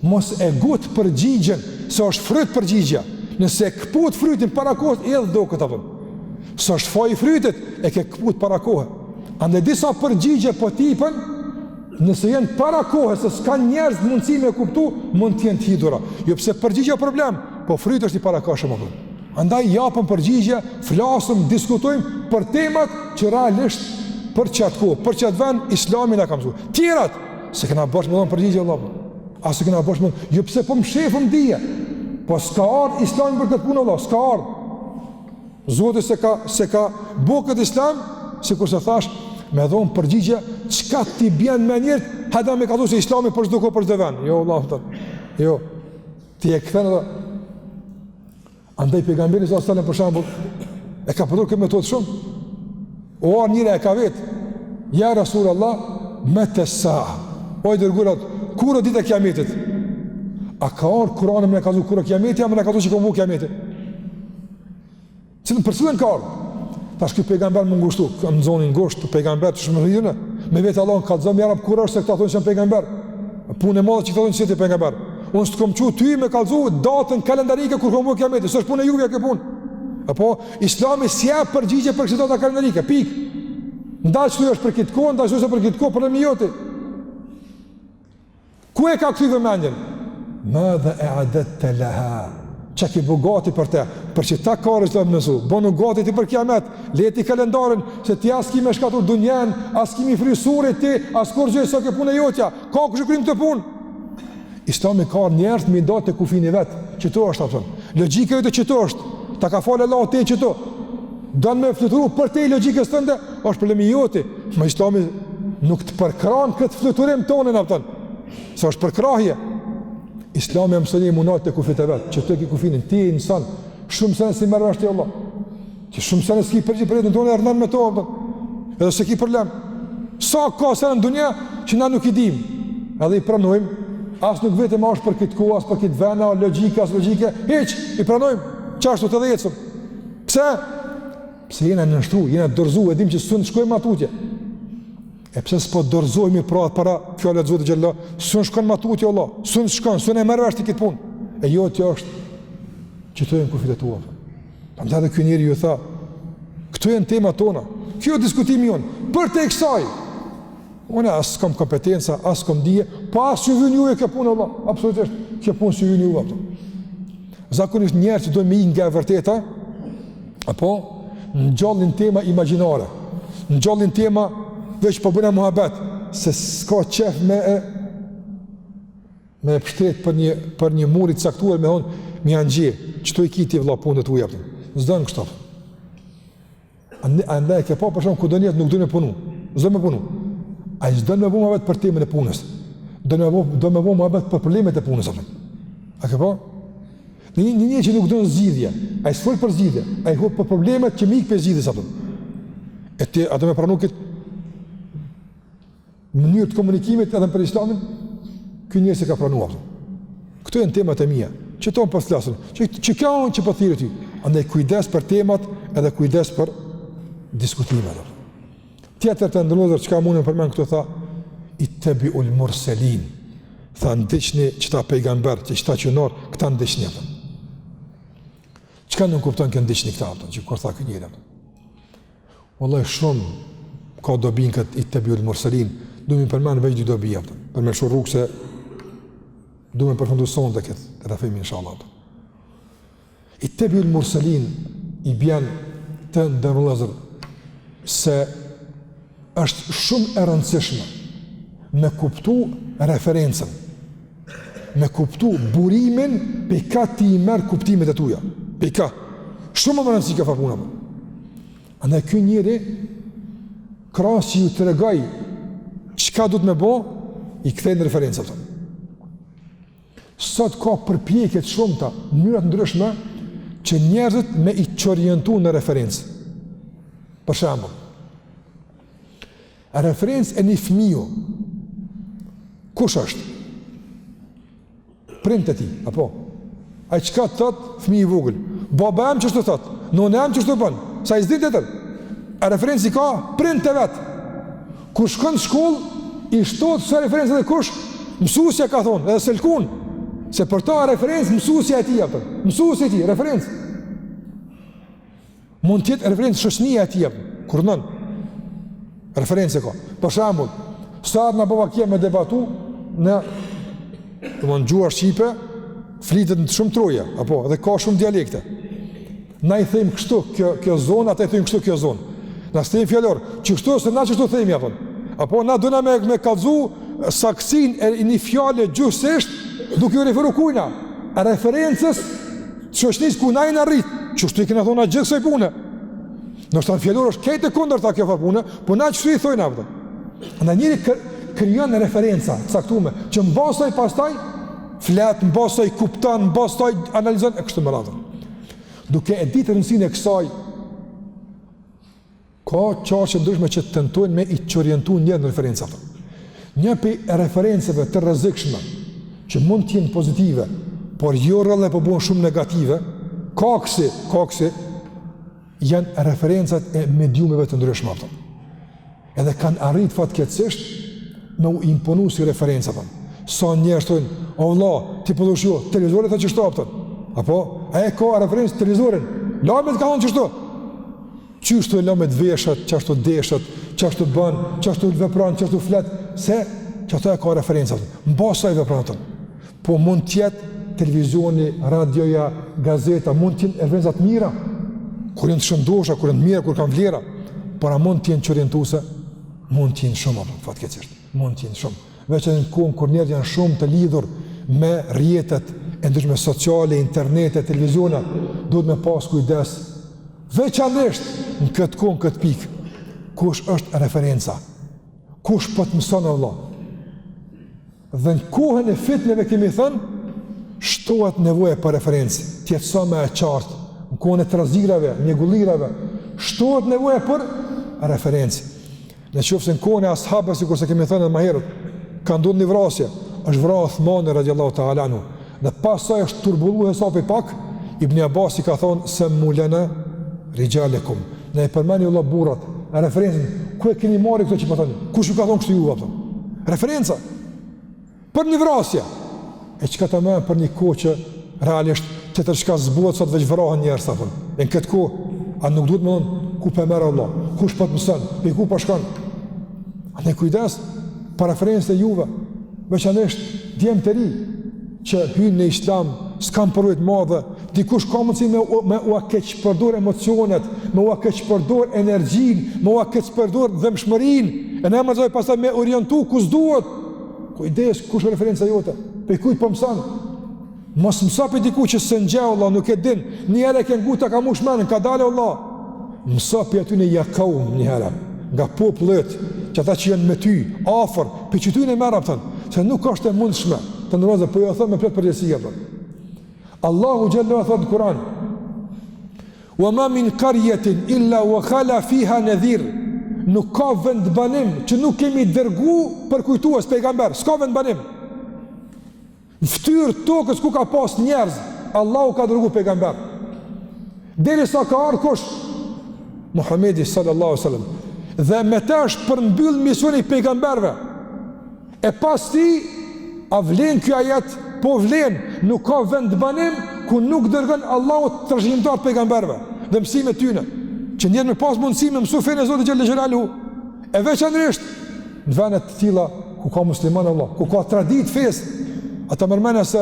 Mos e gut përgjigjen, se është fryt përgjigja. Nëse e këput frytin para kohës, edhe do këtë apëm. Se është faj i frytit, e ke këput para kohë. Andaj, disa përgjigje po tipën, nëse jenë para kohës, se s'ka njerëz mundësi me kuptu, mund t'jenë t'hidura. Jo pse përgjigja problem, po fryt është i para kashëm apëm. Andaj japëm përgjigje, flasëm, diskutojmë për temat që realisht për qatë kohë, për qatë vend, islamin e kam zhu. Tjerat, se këna bërsh me dhonë përgjigje, Allah. A se këna bërsh me dhonë, jo pse po më shefëm dhije, po s'ka ardhë islamin për këtë punë, Allah, s'ka ardhë. Zoti se ka bëu këtë islam, sikur se thash, me dhon përgjigje, çka ti bën me njërt, hada me ka thosë se islami për çdo kohë për çdo vend. Jo Allah, jo. Ti e kthen edhe. Andaj pejgamberi sallallahu alajhi wasallam për shembull e ka përdorur këtë metodë shumë. O njëra e ka vetë. Ja Rasulullah, mata saa. O i dërguar, kur ditë e kiametit? A ka or Kur'ani më ka thënë kur kiameti, apo më ka thënë se komo kiameti? Cilën personën ka or? Tash ky pejgamber më ngushtu, në zonin ngushtë për pejgamber të shmërinë, me vetë Allah ka zëm jarab kur është se këta thonë se janë pejgamber. Punë e madhe që thonë se ti pejgamber. Unë s'kom çu ty me kallzu datën kalendarike kur komo kiameti, s'është punë juve kjo punë. Apo Islami s'ja përgjigje për këtë datë kalendarike, pik. Ndaç ty është për këtë kohë, ndaç është për këtë kohë, problemi jote. Ku e ka kthy vëmendjen? Madha a'adadta laha. Çka ke bogati për te, për që ta karës të mësu, bonu gati ti për kiamet, leti kalendarin, se ti as ki me shkatur dunjen, as ki mi frisurit ti, as kur gjë sa ke punë e jotja, ka kështë krim të punë. Islami ka njerëz me datë të kufini vetë, që to është apëton. Logika jote që to është, ta ka falë Allah te që to. Donë me fluturu për te i logikës tënde, është problemi joti. Ma Islami nuk të përkran këtë fluturim tonin apëton, se është përkrahje. Islami e mësoni munat të kufit e vetë, që të ki kufinin, ti e nësan, shumë sene si mërë vashti Allah, që shumë sene s'ki përgjit për jetën tonë e rëndan me to, edhe se ki përlem. Sa ka sene në dunja, që na nuk i dim, edhe i pranojmë, as nuk vetëm është për këtë kohë, as për këtë vena, logika, as logike, heq, i pranojmë, qashtu të dhe jetësëm. Pse? Pse jena nështru, jena dorzu, e dim që së në shkojmë atutje. E pse s'po dorëzohemi para fjallet e Zotit xhallah, s'un shkon matutje Allah, s'un e merr vesh ti këtë punë. E jo ti është që të jenë kufit e tua. Prandaj edhe ky njeri ju tha, këto janë temat tona. Kjo është diskutimi jon. Për te kësaj, unë as kam kompetenca, as kam dije, pa as ju vjen juve kjo punë Allah, absolutisht. Kjo punë si vjen juve. Zakonisht njerëzit do me nga e vërteta, apo ngjallin tema imagjinare. Ngjallin tema veç po bëna muhabet, se s'ka qef me pështet për një murit saktuar me thonë, mi janë gjë, që to i kiti vla punët të ujapën. Zdojnë kështaf. Andaj ke pa përshamë ku do njetë nuk do me punu. Zdojnë me punu. A i zdojnë me bu muhabet për temën e punës. Do me bu muhabet për problemet e punës. A ke pa? Një që nuk do në zgjidhje. A i s'folë për zgjidhje. A i hop për problemet që mi ikë për zgjidhje. E ti, a do me pranu këtë mënyrë të komunikimit edhe për Islamin, ky njerëz e ka pranuar. Këto janë temat e mia, që tonë pas flasun, që kjo on që po thirrë ty. Andaj kujdes për temat edhe kujdes për diskutimet. Tjetër të ndërlozër çka mundën përmend këtu tha ittabi'ul mursalin. Tha ndiqni çta pejgamber, çta qenor, këta ndiqni ata. Çka nuk kupton që ndiqni këta ata, që kur tha ky njerëz. Wallahi shumë ka dobin këtë ittabi'ul mursalin. Du me përmenë veç dy dobi jepë, për me shurë rrugë se du me përfundu sonë dhe këtë, të rafemi inshallah. Ittabi'ul mursalin i bjen të ndërlëzër se është shumë e rëndësishme me kuptu referencen, me kuptu burimin pe ka ti i merë kuptimet e tuja, pe ka. Shumë më rëndësi ka fa puna. Andaj kjo njëri, krasë që ju të regaj qka du të me bo, i kthejnë referencat. Sot ka përpjekjet shumë ta, njërat ndryshme, që njerëzit me i qorientu në referencë. Për shembull, referencë e një fëmiju, kush është? Prind e ti, apo? A i qka të tëtë, fëmiju i vogël. Baba em që shtë të tëtë, none em që shtë të bënë, sa i zdi të tërë. A referencë i ka prind të vetë. Kur shkon në shkollë, i shtot së referencë dhe kush, mësusja ka thonë, edhe selkun, se për ta referencë mësusja e ti, mësusja e ti, referencë. Mund tjetë referencë shoshnija e ti, kur nën, referencë e ka. Për shambull, sërë në bëva kje me debatu, në gjuhar Shqipe, flitet në shumë troje, apo, dhe ka shumë dialekte. Na i thejmë kështu kjo zonë, ata i thejmë kështu kjo zonë. Na së thejmë fjallor, që kështu se na që kështu thejmë, apo na duna me kalzu saksin e një fjale gjusisht, duke ju referu kujna, referencës shoqënisë ku na jeni arrit, çështu i kena thonë gjithë kësaj pune. Nështë në fjellur është kejtë e kundër ta kjo farë pune, po na qështu i thojnë avdo. Në njëri kryon në referenca, caktume, që në basaj pastaj, flet, në basaj kuptan, në basaj analizon, e kështu më radhën. Duke e ditë rëndësinë e kësaj, ka qashë ndryshme që të tentojnë me i qorientu njërë në referenca. Një për referenceve të rrezikshme, që mund t'jenë pozitive, por jo rrëlle po buen shumë negative, kaksi, janë referencat e mediumeve të ndryshme. Edhe kanë arrit fatkeqësisht me u imponu si referenca. Sa njerëz thonë, o vëlla, ti po dush ju, televizorit të qështu apëton. Apo, e ka referencë televizorin, lamet ka thonë qështu. Qështu e lamet veshat, qështu deshat, qështu bën, qështu vepran, qështu flet, se qështu e ka referenca. Në basa i vepran të. Po mund tjetë televizioni, radioja, gazeta, mund tjenë referencat mira. Kur janë të shëndosha, kur janë të mira, kur kanë vlera, por a mund të jenë qorientuese, mund të jenë shumë, fatkeqësisht, mund të jenë shumë. Veç edhe në kohën kur njerëzit janë shumë të lidhur me rrjetet e ndryshme sociale, internet, televiziona, duhet me pas kujdes. Veçanërisht në këtë kohë, këtë pikë, kush është referenca? Kush po të mëson Allah? Dhe në kohën e fitneve kemi thënë, shtohet nevoja për referencë, të jetë sa më e qartë. Në kohën e trazigrave, mjegullirave, shtohet nevoja për referencë. Në qoftë se në kohën e ashabëve, sikur se kemi thënë edhe më herët, ka ndodhur një vrasje, është vrarë Uthmani radhiyallahu ta'ala anhu. Dhe pastaj është turbulluar sapi pak, Ibn Abbas i ka thonë se mulana rijalekum. Ne e përmendni Allah burrat, referencën, ku e keni marrë këto që po thonë? Kush ju ka thonë kështu ju apo? Referenca për një vrasje. E çka ta më për një kohë që realisht që të shka zbuat sot veç vrahen njerës, thapën. E në këtë kohë, a nuk duhet më dhënë, ku për merë Allah, kush për të mësën, për ku për shkanë. A ne kujdes, për referencë të juve, veçanisht djemë të ri, që hynë në islam, s'kam përrujt madhe, dikush ka mundësi me ua keqëpërdor emocionet, me ua keqëpërdor energjin, me ua keqëpërdor dhemshmërin, e ne mërzoj pasaj me orientu ku s'duhet. Kujdes, kush për referencë jote, për kujt për mësën. Mos mësa për diku që së nxeu Allah, nuk e din, njëherë e ke ngu të ka mush menën, ka dale Allah. Mësa për aty në jakaum njëherë, nga popullet, që ata që janë me ty, afer, për që ty në mera pëtën, se nuk është e mundshme, të nërëzë, për jo thëmë me pletë përgjësia pëtën. Allahu gjellu e thotë në Kur'an, wa ma min qarjetin illa wa khala fiha nadhir, nuk ka vend banim, që nuk kemi dërgu për kujtuas pejgamber, s'ka vend banim. Në ftyrë tokës ku ka pas njerëz, Allahu ka dërgu pejgamber. Deri sa ka ardhur kush? Muhamedi sallallahu alaihi wasallam. Dhe me të është përmbyll misioni i pejgamberve. E pas ti, a vlen ky ajet? Po vlen, nuk ka vend banim ku nuk dërgon Allahu trashëgimtar pejgamberve dhe mësimet tyne. Që njerëz me pas mundësi me mësu fenë e Zotit xhallal xhelalu. E veçanërisht në vende të tilla ku ka musliman Allah, ku ka traditë fesë. Ata mërmene se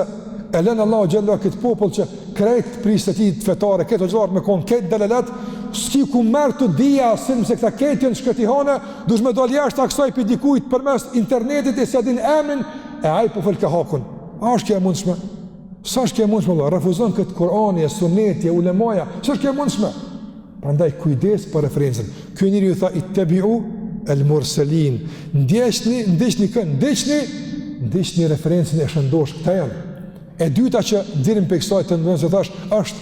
e lenë Allahu gjellua këtë popull që krejt prisë të ti të fetare, këtë o gjarë me konë këtë delelet, s'ki ku mërë të dhja asim se këta këtë jenë shkëtihane, dush me dole jashtë aksoj për dikujt për mes internetit e si adin emin, e aj po fëllë ka hakun. A është kje mundshme? Sa është kje mundshme, Allah? Refuzon këtë Korani, e suneti, e ulemaja, sa është kje mundshme? Prandaj kujdes për referencën. Kjo njëri ju tha, i tebiu el murselin, ndishni referencën e shëndosh, këta janë. E dyta që ndirim për kësaj të ndonjë se thash, është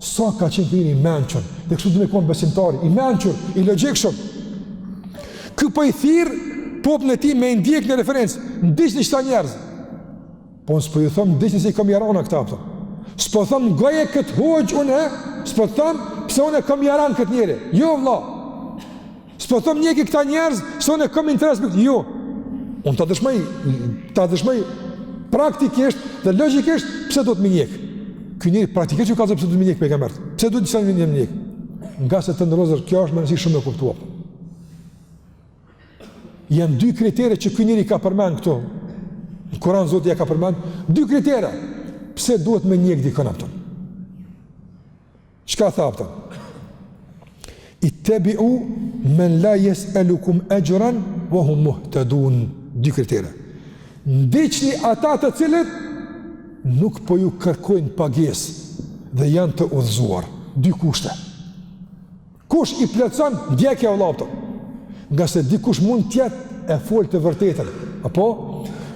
sa ka qenë kërini i menqër, dhe kështu dhe me konë besimtari, i menqër, i logjikshëm. Ky po i thirë popën e ti me ndjek në referencë, ndishni qëta njerëz. Po nësë po ju thëmë, ndishni se i kam jarana këta pëtë. S'po thëmë, goje këtë hoqë unë, s'po thëmë, pëse unë e kam jarana këtë njeri. Jo, vla. S'po thëmë njeki këta njerëz, se unë e kam interes për këtë. Jo. Unë ta dëshmoj praktikisht dhe logjikisht pse do të më njeh. Ky njeri praktikisht ju ka thënë pse do të më njeh pejgamberi. Pse do të thënë më njeh? Nga se të ndrozër, kjo është më rëndësi shumë e kuptuar. Janë dy kritere që ky njeri ka përmend këtu. Në Kur'an Zoti ja ka përmend dy kritere. Pse duhet më njeh dikon atë? Çka tha ata? Ittabi'u man la yas'alukum ajran wa hum muhtadun. Dy kritere. Ndiqni ata të cilët nuk po ju kërkojnë pagesë dhe janë të udhëzuar. Dy kushte. Kush i plotson ndjekja e Allahut? Nga se dikush mund të jetë e folë të vërtetën, apo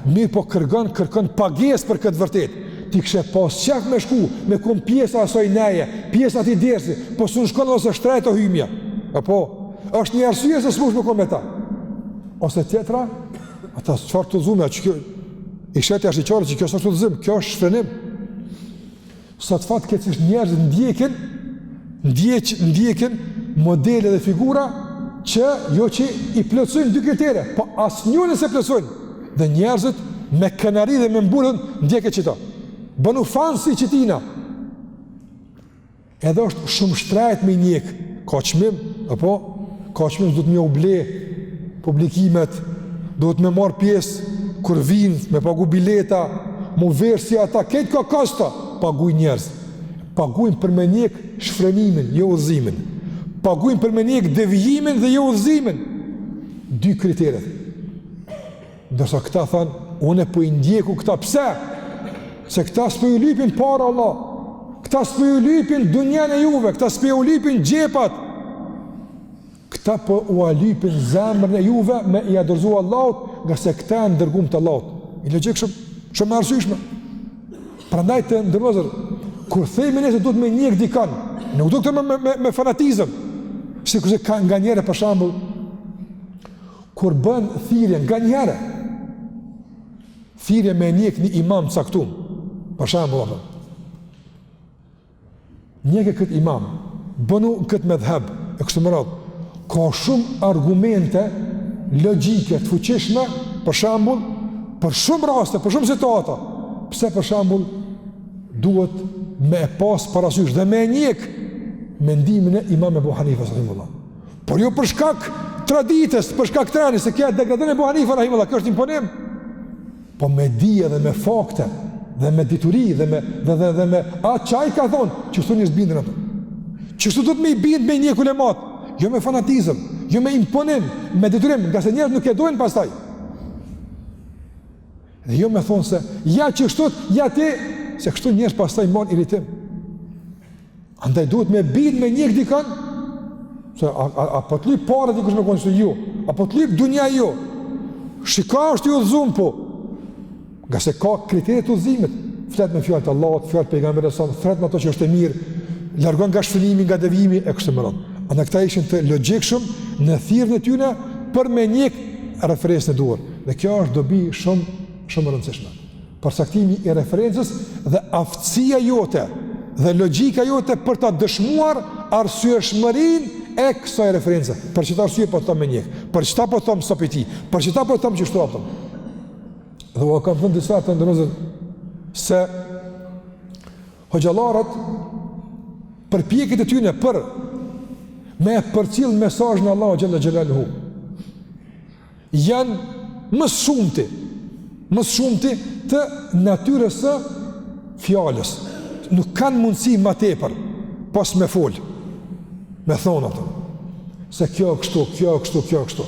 mirë po kërkon pagesë për këtë vërtetë. Ti kishe pas qef me shku, me kom pjesa asoj neje, pjesa ti dersi, po s'u shkon ose shtrejt o hymja. Apo është një arsye se s'mush me kom me ta. Ose tjetra, ata çfarë të zume, që i sheti ashtë i qarë që kjo s'është të zim, kjo është shfrenim. Sa të fatë këtë që njerëzit ndjekin modele dhe figura që jo që i plotësojnë dy kritere, po asë njënë se plotësojnë. Dhe njerëzit me kënari dhe me mburën ndjeke qëta. Bënu fanë si qëtina. Edhe është shumë shtrajt me njek, ka qmim, apo? Ka qmim dhëtë me uble publikimet, dhëtë me marë pjesë, kur vinë, me pagu bileta, mu verë si ata, ketë ka kasta, paguj njerëz. Pagujnë për me njek shfrenimin, jo udhëzimin. Pagujnë për me njek devijimin dhe jo udhëzimin. Dy kriteret. Ndërsa këta thanë, une po i ndjeku këta, pse? Se këta s'po ju lypin para Allah, këta s'po ju lypin dunjen e juve, këta s'po ju lypin gjepat, këta po u alypin zemrën e juve me i adërzu Allahut, nga se këta e ndërgum të Allahut. I logjik shumë me arsyeshme. Prandaj të ndërlozër, kur thejme nëse duhet me njek dikan, nuk do këtë me fanatizëm, si kërse ka nga njere për shambull, kur bën thirrje nga njere, thirrje me njek një imam caktum, për shambull, njeke këtë imam, bënu këtë medheb, e kështë më radhë, ka shumë argumente logjike të fuqishme, për shembull, për shumë raste, për shumë situata, pse për shembull duhet me e pas parasysh dhe me e njek mendimin e Imam Ebu Hanifa rahimahullah. Por jo për shkak traditës, për shkak treni, se kjo degradon Ebu Hanifa rahimahullah, kjo është imponim. Po me dije dhe me fakte, dhe me dituri, dhe me atë çaj ka thonë, që këtu njës bindën ato. Që këtu do të me i bindë me njek ulemat, jo me fanatizëm, jo me imponim, me detyrim, nga se njerëz nuk e dojnë pastaj. Dhe jo me thonë se, ja që kështot, ja ti, se kështu njerëz pastaj marrë iritim. Andaj duhet me bindë me njek dikan, se a po të lyp pare dikush me konë se jo, a po të lyp dunja jo, shika është ju dhëzum po, nga se ka kriterit udhëzimit, flet me fjallë të Allahut, fjallë pejgamberit sa, flet me ato që është e mirë, largon nga shfënimi, nga devijimi e kështu me radhë. Andaj këta ishin të logjikshëm në thirrjen e tyre për me njek referencën e duhur. Dhe kjo është dobi shumë e rëndësishme. Përcaktimi i referencës dhe aftësia jote dhe logjika jote për ta dëshmuar arsyeshmërinë e kësaj reference. Për çfarë arsye po them me njek? Për çfarë po them sopiti? Për çfarë po them që shto ato? Dhe u kam thënë disa të ndërmjet se hoxhallarët përpjekjet e tyre për me përcjell mesazhin e Allahu xhalla xhelaluhu janë më shumëti të natyrës së fjalës. Nuk kanë mundësi më tepër pas me fol, me thonë ato. Se kjo kështu, kjo kështu.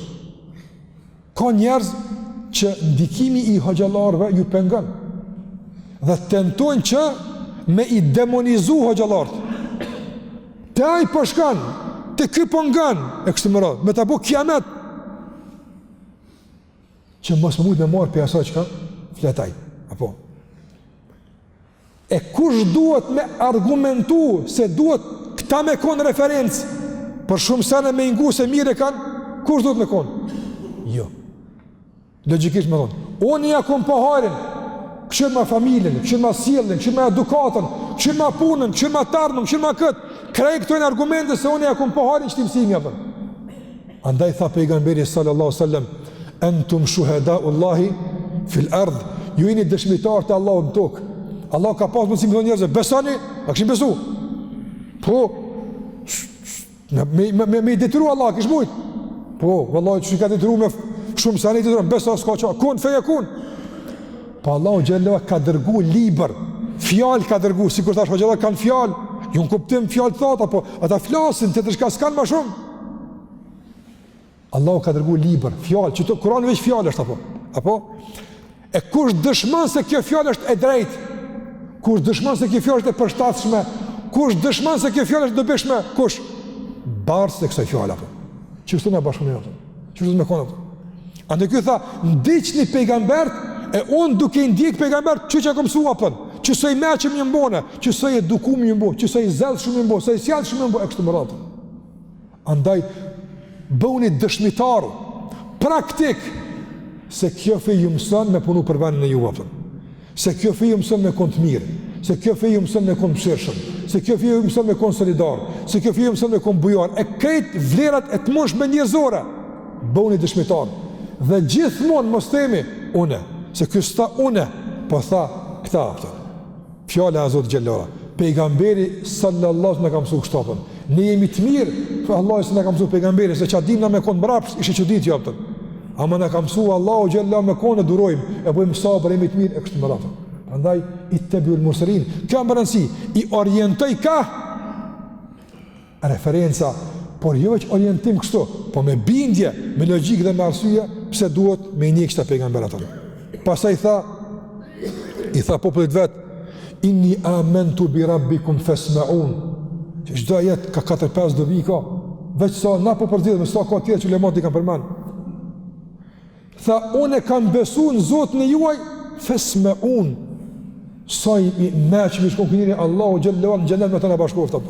Ka njerëz që ndikimi i hoxhallarëve ju pengon dhe tentojnë që me i demonizu hoxhallarët. Te ai po shkon, te ky po ngan, e kështu me radhë, me ta bëu kiamet. Që mos më mujt me marë për asaj që ka fletaj, apo. E kush duhet me argumentu se duhet këta me konë referencë, për shumë sene me ingu se mire kanë, kush duhet me konë? Jo. Logikisht me thonë, unë ja kom paharin, këshën ma familjen, këshën ma sjelljen, këshën ma edukatën, këshën ma punën, këshën ma tarnën, këshën ma këtë, krej këtojnë argumente se unë ja kom paharin që timësimi, apë. Andaj tha pejgamberi sallallahu sallam, entum shuhedaullahi fil ardh, ju jeni dëshmitar të Allahut në tokë. Allah ka pas mundësi me thonë njerëzve, besoni, a këshin besu? Po, me i detyru Allah, këshin mujt? Po, vëllaj, që ka detyru me shumë sa ne i detyru, besa s'ka qa, kun, feja kun. Pa Allah gjellëva ka dërgu liber, fjallë ka dërgu, si kur ta shko kanë fjallë, ju në kuptim fjallë të thata, po ata flasin, të të shka s'kanë ma shumë. Allahu ka dërgu liber, fjallë, që të Kurani veç fjallë është, apo? E kush dëshmën se kjo fjallë është e drejtë, kush dëshmën se kjo fjallë është e përshtatshme, kush dëshmon se kjo fjalë është dobishme, kush barës të kësaj fjale, që kështu me bashkëpunim, që kështu me konë. Andë kjo tha, ndiqni pejgambert, e unë duke i ndjek pejgambert, që kom mësua, që së i meqëm një mbone, që së i edukum një mbone, që së i zelë shumë një mbone, së i sjallë shumë një mbone, e kështu më ratë. Andaj, bëuni dëshmitaru, praktik, se kjo fe ju mësën me punu për venin e ju, se kjo fe ju mësën me konë të mirë, se kjo fe ju mësën me konë mëshirshëm, se kjo fe ju mësën me konë solidar, se kjo fe ju mësën me konë bujar, e krejt vlerat e të mosh me njerëzore, bëuni dëshmitar. Dhe gjithmonë mos themi une, se kjo sta une, po tha këta aftë. Fjala e Zotit Gjellora, pejgamberi sallallahu në ka mësu kështapën. Ne jemi të mirë, fa Allah se në ka mësu pejgamberi, se që adim në me konë mrapës, ishe që ditë jopëtën. Ama në ka mësu Allahu Gjellora me konë e durojmë, e bëjmë sabër, jemi të mirë, e kështë mrapën. Andaj, i të bjurë mërësërin, ka më rëndësi, i orientoj ka referenca, por jo veç orientim kështu, po me bindje, me logjikë dhe me arsye, pse duhet me një kështë pejgamberat atë. Pasaj i tha popullit vetë, inni amentu bi rabbikum fesma'un, që çdo jetë ka 4-5 dobi ka, veç sa na po përdidhe, me sa ka tjera që lemati kam përmen. Tha, unë e kam besu në Zotin e juaj, fesma'un, sa i me që mi shkon kënjëri Allahu Gjellewa në gjennet me të në bashkofta.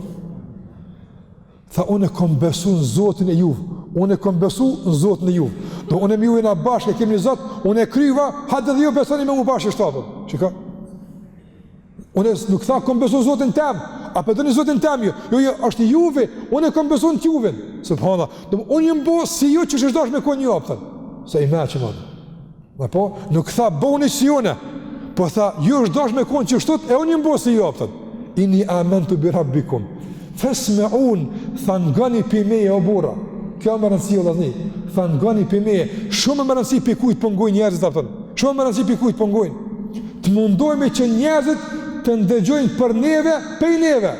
Tha, unë e kam besu në Zotin e juv, unë e kam besu në Zotin e juv, do unë e mi ujna bashkë, e kemi një Zot, unë e kryva, hadë dhe ju besoni me mu bashkë i shtapën. Shika? Unë nuk tha kam besu në Zotin tem, a për të një Zotin tem ju, jo, është i juve, unë e kam besu në t'juvin, subhana, unë jë mbo si ju që shëshdash me kon ju apëtën, se i me që madhë. Dhe po, nuk tha boni si june, po tha, ju shdash me kon që shtut, e unë jë mbo si ju apëtën. Inni amentu bi rabbikum, fesme unë, tha ngani pimeje o bura, kjo më rëndësi o lazni, tha ngani pimeje, shumë më rëndësi pikujt pëngujnë njerëzit apëtën, shumë më rëndësi pikujt pëngujnë, të mundojme që njerëzit të ndëgjojnë për neve, pej neve.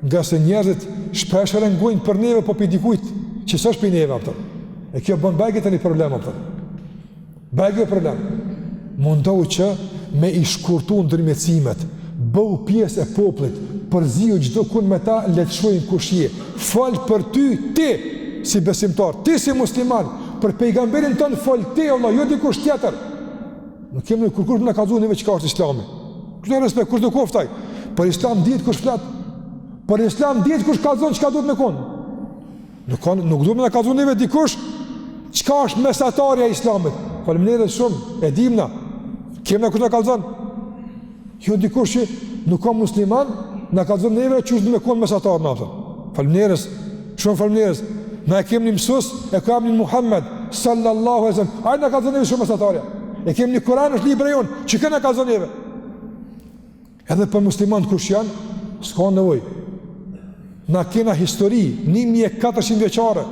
Nga se njerëzit shpeshere ngojnë për neve, po për dikujt që së është pej neve, apëtër. E kjo bën bajgët e një problem, apëtër. Bajgët e problem. Mundohu që me i shkurtu ndërmjecimet, bëhu pjesë e poplit, përziu gjdo kun me ta, letëshojnë kushje. Falë për ty, si besimtar, ti si musliman, për pejgamberin tënë falë ti, Allah, jo dikush tjetër. Nuk kemi kërkush më në kazu njëve që ka është islami. Kështë respekt, kush do koftaj? Për islam ditë kush flet. Për islam ditë kush kallzon çka duhet me kon. Nuk duhet me na kallzon neve dikush çka është mesatarja e islamit. Faleminderit shumë, e dimna. Kemi na kush na kallzon? Jo dikush që nuk ka musliman, na kallzon neve çu do me kon mesatar natë. Faleminderit, shumë faleminderit. Na kemi një mësues, e kemi një Muhammed sallallahu alaihi wasallam. Ai na kallzon neve shumë mesatarja. E kemi një Kur'an është libri jon, çka na kallzon neve. Edhe për muslimanët kush janë, s'ka nevoj. Na kena histori, 1400 vjeqare,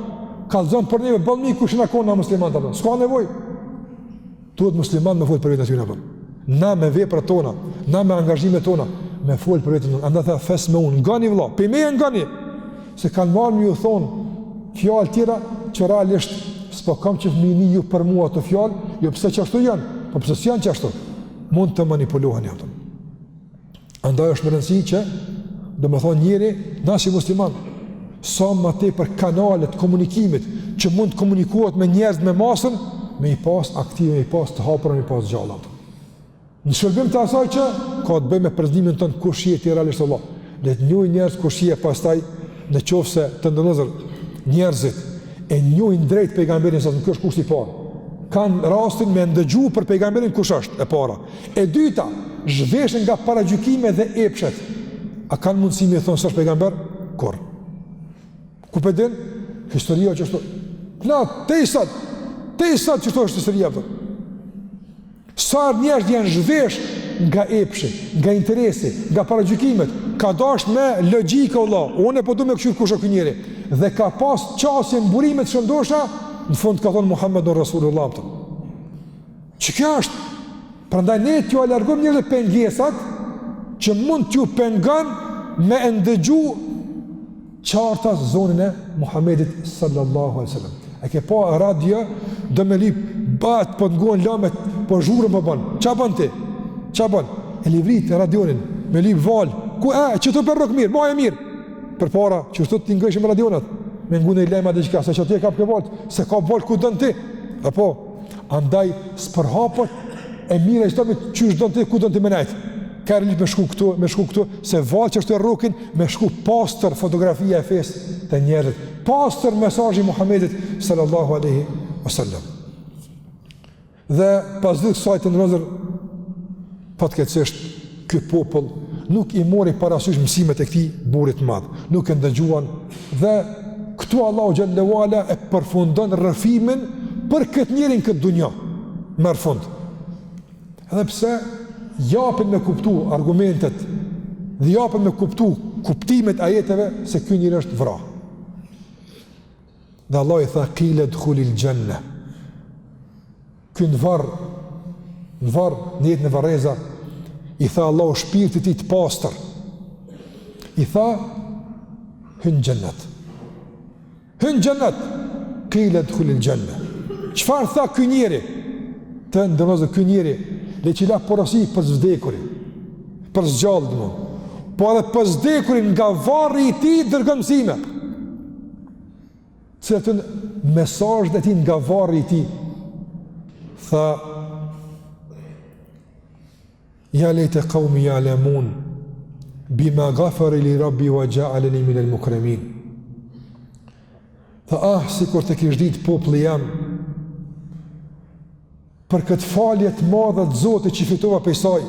kallzon për neve, bëllë mi kush na kona muslimanët apë. S'ka nevoj. Tuhet muslimanët me folë për vetë në tyre. Na me vepra tona, na me angazhime tona, me folë për vetë në. Andë the fes me unë, ngani vëlla, për me e ngani. Se kanë marrë mi ju thonë fjallë tjera, që realisht s'po kam që fëmini ju për mua të fjallë, jo pëse që ashtu janë, po pëse s'janë që ashtu. Mund të manipulohen jatëm. Andaj është më rëndësi që, do më thonë njëri, na si musliman, sa më te për kanalet komunikimit, që mund të komunikohet me njerëz me masën, me i pas aktive, me i pas të hapër, me i pas gjalla. Në shërbim të asaj që, ka të bëj me përzdimin të në kushje të i realisht Allah. Le të njoj njerëz kushje pastaj, në qofë se të ndënëzër njerëzit, e njojnë drejt pejgamberin, sa të në kjo është kushti parë. Kanë rastin me ndëgju për pejgamberin kush është e para. E dyta, zhveshën nga paragjykime dhe epshet. A kanë mundësi me thonë së është pejgamber? Kur? Ku përdin? Historia që është... te i sat që është historia për. Sa njerëz janë zhvesh nga epshi, nga interesi, nga paragjykimet, ka dash me logjika Allah, unë e po du me këshur kusha kënjeri, dhe ka pas qasjen burimet shëndosha, në fund ka thonë Muhammed në Rasulullah. Që kjo është? Prandaj ne t'ju alargojmë njërë dhe pengesat që mund t'ju pengan me ndëgju qartas zonin e Muhammedit sallallahu alaihi wasallam. E ke pa radio, do me lip bat, po t'ngohen lamet, po zhurën po banë. Qa banë ti? Qa banë? E livrit e radionin, me lip val, ku që të për rrok mirë, ma e mirë, për para, që shtu të ngëshim radionat, me ngune i lejma dhe qka, se që ti e kap ke valët, se ka valë ku dënë ti, apo, andaj s'përhapët e mire që ta me qysh dënë ti, ku dënë ti me nejtë, kërë lip me shku këtu, se valë që shtu e rrokin, me shku pastër fotografia e fesë të njerët, pastër mesazhi Muhammedit sallallahu aleyhi wasallam. Dhe pas dhe kësaj të nërëzër, fatkeqësisht, ky popull nuk i mori parasysh mësimet e këtij burrit madh, nuk e ndëgjuan dhe këtu Allahu xhallahu ala e përfundon rrëfimin për këtë njerin këtë dunjë më fund. Edhe pse japin me kuptu argumentet dhe japin me kuptu kuptimet ajeteve se ky njeri është vrah. Dhe Allah i tha qila dkhulil janna. Ky në varr, në jetën e varreza, i tha Allahu shpirtit ti të pastër. I tha hyn xhennet. Hyn xhennet. Qila dkhulil janna. Çfarë tha ky njeri? Të ndërmozë ky njeri le që la porosi për vdekurin, për zgjallë domon. Po edhe për vdekurin nga varri i tij dërgon mësime. Cëtën mesazhet e tij nga varri i tij. Tha ja lejte qaumi ya'lamun bima ghafara li rabbi wa ja'alani min al-mukramin. Tha sikur të kish ditë populli jam për këtë falje të madhe të Zotit që fitova prej saj,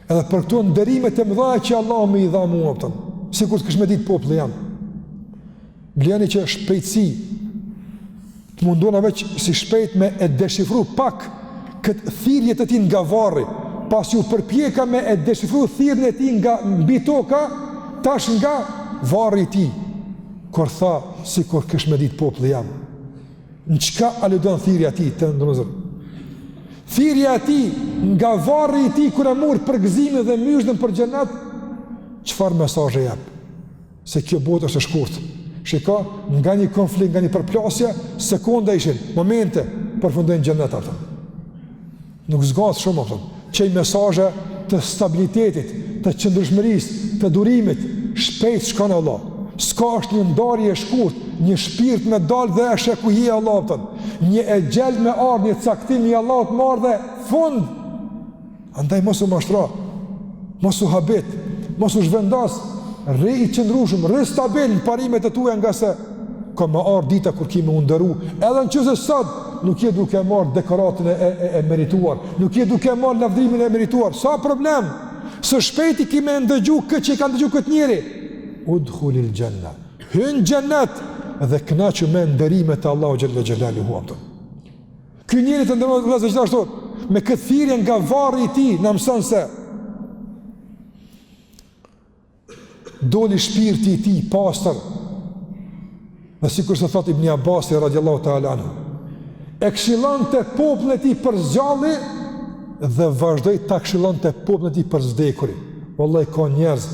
edhe për këto nderimet e mëdha që Allah më i dha mua, sikur të kish me ditë populli jam. Mlejani që shpejtësi të mundona veç si shpejt me e deshifru pak këtë thirrje të tij nga varri, pas ju përpjeka me e deshifru thirrjen e tij nga mbi toka, tash nga varri i tij, kur tha sikur kish me ditë populli jam. Në qka aludon thirrja ti të ndonëzër? Thirrja ti nga varri i ti kër e murë për gëzime dhe myshdën për xhennet, qëfar mesazhe jep? Se kjo botë është e shkurt. Shika, nga një konflikt, nga një përplasje, sekonda ishin, momente, përfundojnë xhennet ato. Nuk zgatë shumë ato. Qej mesazhe të stabilitetit, të qëndrueshmërisë, të durimit, shpejt shkon Allah. S'ka është një ndarje e shkurt, një shpirt me dalë dhe e shekuhi e Allah, një e gjel me ardhë, një caktim i Allah të marrë dhe fund. Andaj mos u mashtra, mos u habit, mos u zhvendas, rri i qëndrushëm, rri stabil në parimet e tuja nga se ka më ardhë dita kur ki me underu, edhe në qëse sot nuk je duke marrë dekoratën e merituar, nuk je duke marrë lavdrimin e merituar, sa problem, së shpejti ki me ndëgju këtë që i ka ndëgju këtë njeri, udkhulil janna, hyn xhennet dhe kënaqu me nderimet e Allahu xhalla xhelaluhu. Ky njeri të ndërmjet vëllezër gjithashtu me këtë thirrje nga varri i tij na mëson se doli shpirti i tij pastër. Dhe sikur se thot Ibn Abbas radhiyallahu ta'ala anhu, e këshillonte popullin e tij për zgjalli dhe vazhdoi ta këshillonte popullin e tij për vdekurin. Wallahi ka njerëz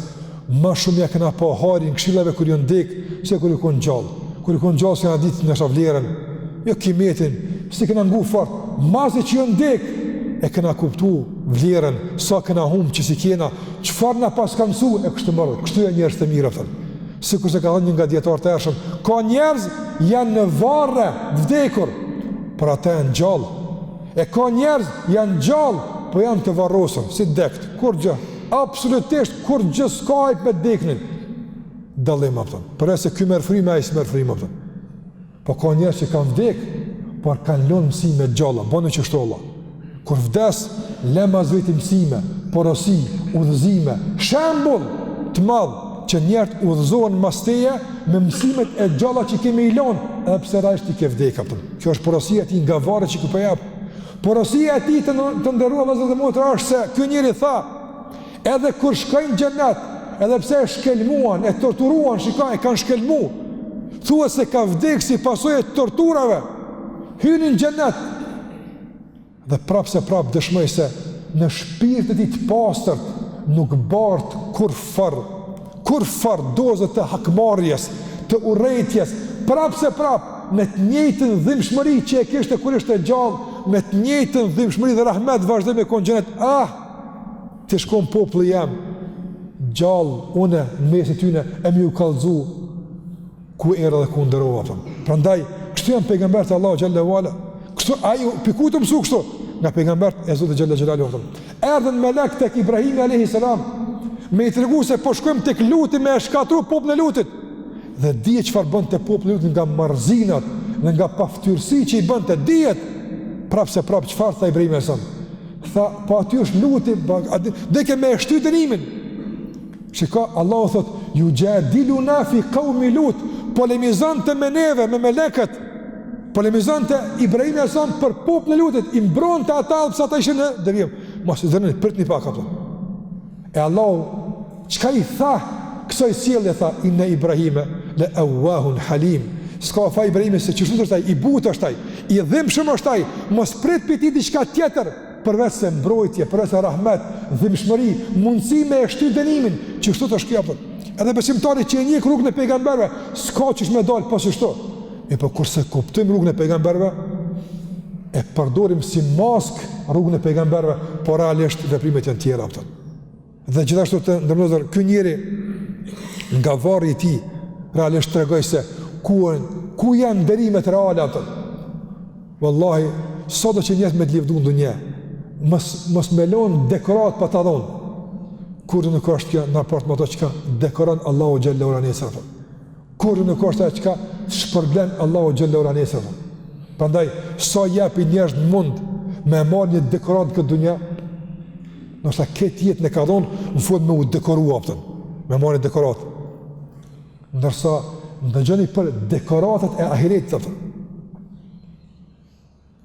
ma shumë ja këna pa harin këshillave kër ju ndek, se kër ju konë gjallë. Kër ju konë gjallë se këna ditë në shavlerën, jo kimetin, se këna ngu fort, masi që ju ndek, e këna kuptu vlerën, sa këna humë që si kjena, qëfar nga pas ka mësu, e kështë të mërë, kështu e njerëz të mirë, si kurse ka dhe një nga djetarë të ershëm, ka njerëz janë në varre vdekur, për ata e në gjallë, e ka njerëz janë gjallë, po janë të varrosën, si dekt, kur gjë, absolutisht kur gjë skajt me deknin dallim apëton, për e se ky merr frym e ai s'merr frym apëton. Po ka njerëz që kanë vdek, por kanë lënë mësime gjalla, bënë që shtolla. Kur vdes, le mazveti mësime, porosi, udhëzime, shembull të madh që njerëz udhëzohen mas teje me mësimet e gjalla që kemi i lënë, edhe pse rajsh ti ke vdek apëton. Kjo është porosia e tij nga varri që ku po jap. Porosia e tij të ndëruar vëllezër dhe motra është se ky njeri tha, edhe kur shkojnë xhennet, edhe pse e shkelmuan, e torturuan, shikoj, e kanë shkelmu, thua se ka vdek si pasojë të torturave, hynin xhennet. Dhe prapë se prapë dëshmoj se në shpirtin e tij të pastërt nuk bart kur far dozë të hakmarrjes, të urrëties, prapë se prapë me të njëjtën dhimbshmëri që e kishte kur ishte gjallë, me të njëjtën dhimbshmëri dhe rahmet vazhdoi me kon xhennet. të shkon populli jam, gjallë, une, në mesin tyne, e mi u kallëzu, ku era dhe ku ndërova. Prandaj, kështu janë pejgamberët e Allahu xhallahu ala. Kështu, piku të mësu kështu, nga pejgamberët e Zotit xhallahu xhelalu. Erdhën melek tek Ibrahimi alayhi salam, me i tregu se po shkojmë tek Luti me e shkatru popullin e Lutit. Dhe dije çfarë bënte populli i Lutit nga marrëzinat, nga paftyrësi që i bënte, dijet. Prapse çfarë tha Ibrahimi alayhi salam? Tha, po aty është Luti, dhe ke me e shty dënimin. Shiko, Allahu thot, ju jadiluna fi qaumi Lut, polemizante me neve, me melekët, polemizante Ibrahimi alayhi salam për popullin e Lutit, i mbronte ata pse ata ishin në devijim. Mos i dënë pritni pak ato. E Allahu çka i tha kësaj sjellje, tha inna Ibrahime la awahun halim. S'ka fa Ibrahimi se çështën është ai, i butë është ai, i dhimbshëm është ai, mos prit piti diçka tjetër përveç se mbrojtje, përveç se rahmet, dhimbshmëri, mundësi me e shty dënimin, që kështu të shkjapët. Edhe besimtari që e njeh rrugën e pejgamberëve, s'ka çish me dal pas ashtu. E po kurse kuptojmë rrugën e pejgamberëve, e përdorim si mask rrugën e pejgamberëve, por realisht veprimet janë tjera ato. Dhe gjithashtu të ndërlozur, ky njeri nga varri i tij realisht tregoi se ku janë nderimet reale ato. Wallahi, sot që njerëz me të lëvdu në dunjë, mos me lën dekorat pa ta dhënë. Kur nuk është kjo në raport me ato që dekoron Allahu xhallahu ala nesër. Kur nuk është ajo që shpërblen Allahu xhallahu ala nesër. Prandaj sa japi njerëz në mund me marrë një dekorat këtë dunjë, nëse këtë jetë në ka dhënë, në fund me u dekorua aftën, me marrë dekorat. Ndërsa ndëgjoni për dekoratat e ahiretit aftën.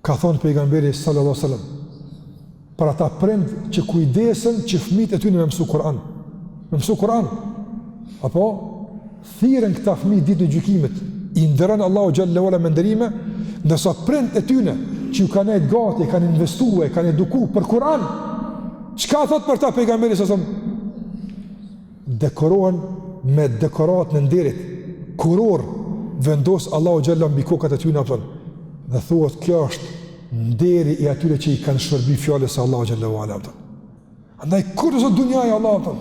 Ka thonë pejgamberi sallallahu alaihi wasallam, për ata prind që kujdesen që fëmijët e tyre me mësu Kur'an. Me mësu Kur'an. Apo thirrën këta fëmijë ditën e gjykimit, i ndëron Allahu xhallahu ala me nderime, ndërsa prind e tyre që ju kanë gati, kanë investuar, kanë edukuar për Kur'an. Çka thot për ta pejgamberi sallallahu alaihi wasallam? Dekorohen me dekorat në nderit. Kuror vendos Allahu xhallahu mbi kokat e tyre apo. Dhe thuhet kjo është nderi i atyre që i kanë shërbi fjallës e Allahu xhallahu ala. Andaj kur është dunjaja Allahu,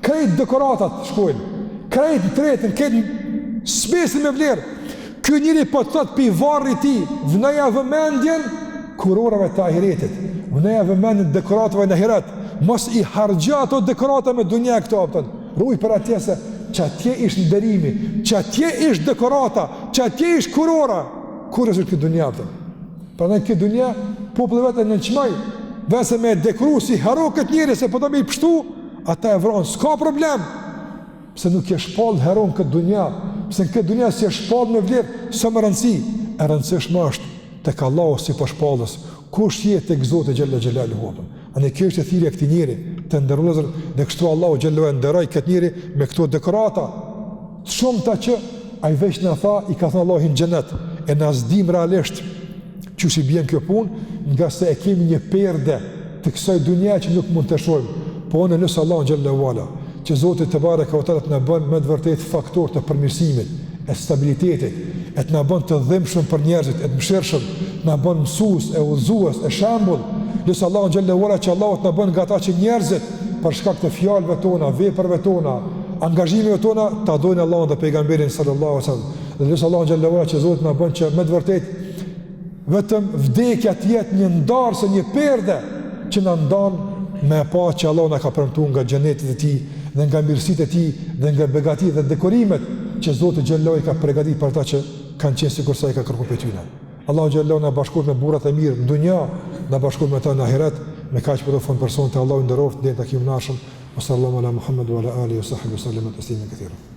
krejt dekoratat shkojnë, krejt në tretën, krejt spesin me vlerë. Ky njëri po të thot pi varri ti, vënaja vëmendjen kurorave të ahiretit, vënaja vëmendjen dekoratave në ahiret, mos i harxha ato dekorata me dunja këto apëton. Ruj për atje se që atje ishtë nderimi, që atje ishtë dekorata, që atje ishtë kurora. Kur është këtë dunja apëton? Pra në këtë dunja, popullë vetë në nëqmaj, vese me dekru si haro këtë njëri, se po të me i pështu, ata e vronë, s'ka problem, pëse nuk je shpallë haro në këtë dunja, pëse në këtë dunja si e shpallë me vlerë, së më rëndësi, e rëndësishma është të ka Allahu si për shpallës, kush jetë të gëzote gjellë gjellë huapën. A në kjo është e thirja këti njëri, të ndërlëzër, dhe kështu Allahu gjellë e ndëraj këtë njëri me këto dekorata, të shumë ta që a i veç në tha, i ka thënë Allahin xhenet, e në azdim realisht, që si bjen kjo pun, nga se e kemi një perde të kësaj dunja që nuk mund të shojmë, po në nësë Allah në gjellë e wala, që Zotit të bare ka otalet në bën me të vërtet faktor të përmirësimit, e stabilitetit, e të në bën të dhimshëm për njerëzit, e të mshirëshëm, në bën mësus, e udhëzues, e shambull, nësë Allah në gjellë e wala që Allah të në bën nga ta që njerëzit, për shkak të fjalëve tona, veprave tona, angazhimeve tona, ta dojnë Allah dhe pejgamberin sallallahu alaihi wasallam. Dhe nësë Allah në gjellë e wala që Zotit në bën që me të vërtet vetëm vdekja të jetë një ndarëse, një perde që në ndanë me pa që Allah në ka premtuar nga xhenetit e tij dhe nga mirësitë e tij dhe nga begatitë dhe dekorimet që Zoti xhallahu ka përgatitur për ata që kanë qenë sikur sa i ka kërkuar për tyre. Allahu xhallahu na bashkohet me burrat e mirë në dunjë, na bashkohet me ata në ahiret, me kaq për fond person të Allahu nderoft deri takimin e ardhshëm. Sallallahu ala Muhammad wa ala alihi wa sahbihi sallam taslima katira.